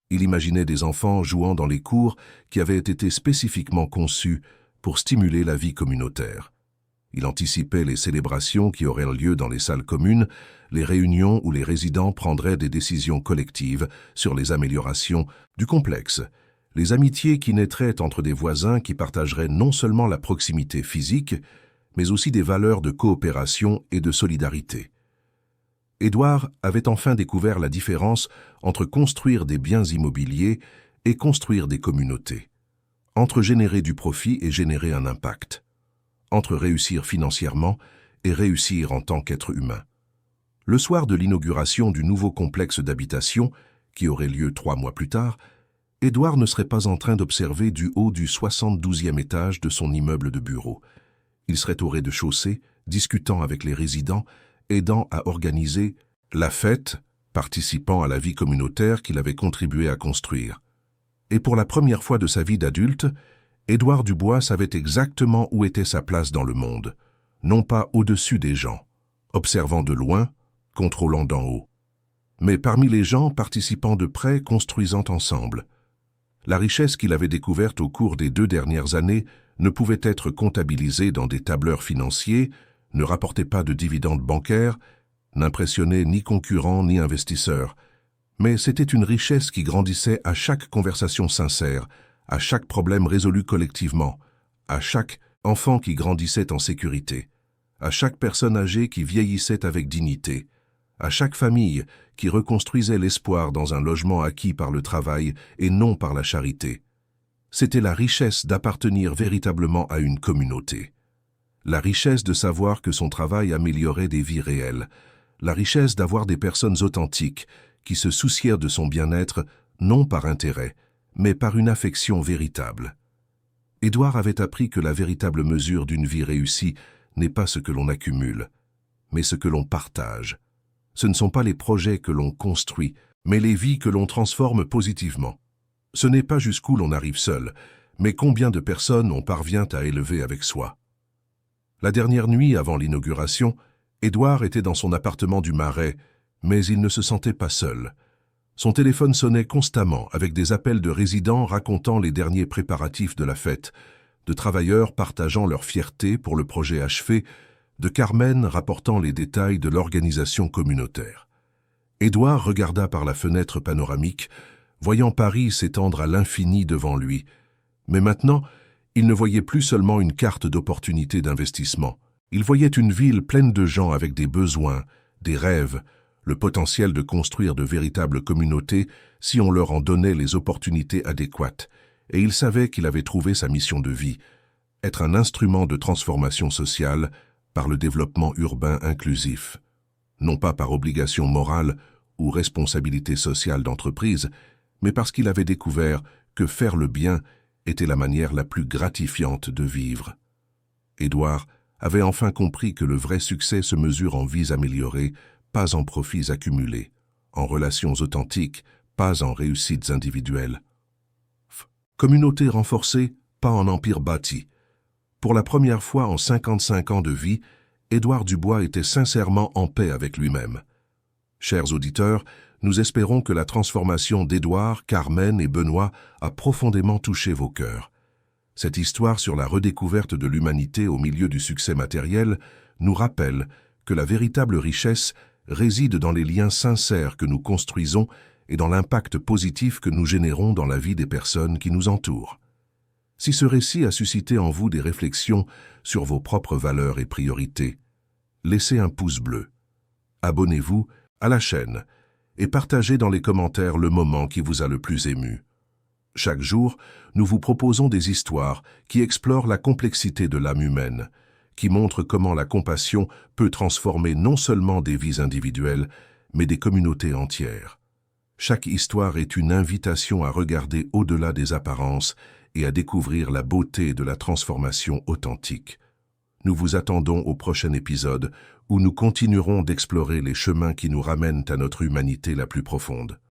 Il imaginait des enfants jouant dans les cours qui avaient été spécifiquement conçus pour stimuler la vie communautaire. Il anticipait les célébrations qui auraient lieu dans les salles communes, les réunions où les résidents prendraient des décisions collectives sur les améliorations du complexe, les amitiés qui naîtraient entre des voisins qui partageraient non seulement la proximité physique, mais aussi des valeurs de coopération et de solidarité. Édouard avait enfin découvert la différence entre construire des biens immobiliers et construire des communautés, entre générer du profit et générer un impact, entre réussir financièrement et réussir en tant qu'être humain. Le soir de l'inauguration du nouveau complexe d'habitation, qui aurait lieu 3 mois plus tard, Édouard ne serait pas en train d'observer du haut du 72e étage de son immeuble de bureau. Il serait au rez-de-chaussée, discutant avec les résidents, aidant à organiser la fête, participant à la vie communautaire qu'il avait contribué à construire. Et pour la première fois de sa vie d'adulte, Édouard Dubois savait exactement où était sa place dans le monde, non pas au-dessus des gens, observant de loin, contrôlant d'en haut, mais parmi les gens participant de près, construisant ensemble. La richesse qu'il avait découverte au cours des 2 dernières années ne pouvait être comptabilisée dans des tableurs financiers, ne rapportait pas de dividendes bancaires, n'impressionnait ni concurrents ni investisseurs, mais c'était une richesse qui grandissait à chaque conversation sincère, à chaque problème résolu collectivement, à chaque enfant qui grandissait en sécurité, à chaque personne âgée qui vieillissait avec dignité, à chaque famille qui reconstruisait l'espoir dans un logement acquis par le travail et non par la charité. C'était la richesse d'appartenir véritablement à une communauté. La richesse de savoir que son travail améliorait des vies réelles, la richesse d'avoir des personnes authentiques qui se soucièrent de son bien-être non par intérêt, mais par une affection véritable. Édouard avait appris que la véritable mesure d'une vie réussie n'est pas ce que l'on accumule, mais ce que l'on partage. Ce ne sont pas les projets que l'on construit, mais les vies que l'on transforme positivement. Ce n'est pas jusqu'où l'on arrive seul, mais combien de personnes on parvient à élever avec soi. La dernière nuit avant l'inauguration, Édouard était dans son appartement du Marais, mais il ne se sentait pas seul. Son téléphone sonnait constamment avec des appels de résidents racontant les derniers préparatifs de la fête, de travailleurs partageant leur fierté pour le projet achevé, de Carmen rapportant les détails de l'organisation communautaire. Édouard regarda par la fenêtre panoramique, voyant Paris s'étendre à l'infini devant lui. Mais maintenant, il ne voyait plus seulement une carte d'opportunités d'investissement. Il voyait une ville pleine de gens avec des besoins, des rêves, le potentiel de construire de véritables communautés si on leur en donnait les opportunités adéquates. Et il savait qu'il avait trouvé sa mission de vie, être un instrument de transformation sociale par le développement urbain inclusif. Non pas par obligation morale ou responsabilité sociale d'entreprise, mais parce qu'il avait découvert que faire le bien était la manière la plus gratifiante de vivre. Édouard avait enfin compris que le vrai succès se mesure en vies améliorées, pas en profits accumulés, en relations authentiques, pas en réussites individuelles. Communauté renforcée, pas en empire bâti. Pour la première fois en 55 ans de vie, Édouard Dubois était sincèrement en paix avec lui-même. Chers auditeurs, nous espérons que la transformation d'Édouard, Carmen et Benoît a profondément touché vos cœurs. Cette histoire sur la redécouverte de l'humanité au milieu du succès matériel nous rappelle que la véritable richesse réside dans les liens sincères que nous construisons et dans l'impact positif que nous générons dans la vie des personnes qui nous entourent. Si ce récit a suscité en vous des réflexions sur vos propres valeurs et priorités, laissez un pouce bleu, abonnez-vous à la chaîne et partagez dans les commentaires le moment qui vous a le plus ému. Chaque jour, nous vous proposons des histoires qui explorent la complexité de l'âme humaine, qui montrent comment la compassion peut transformer non seulement des vies individuelles, mais des communautés entières. Chaque histoire est une invitation à regarder au-delà des apparences et à découvrir la beauté de la transformation authentique. Nous vous attendons au prochain épisode où nous continuerons d'explorer les chemins qui nous ramènent à notre humanité la plus profonde.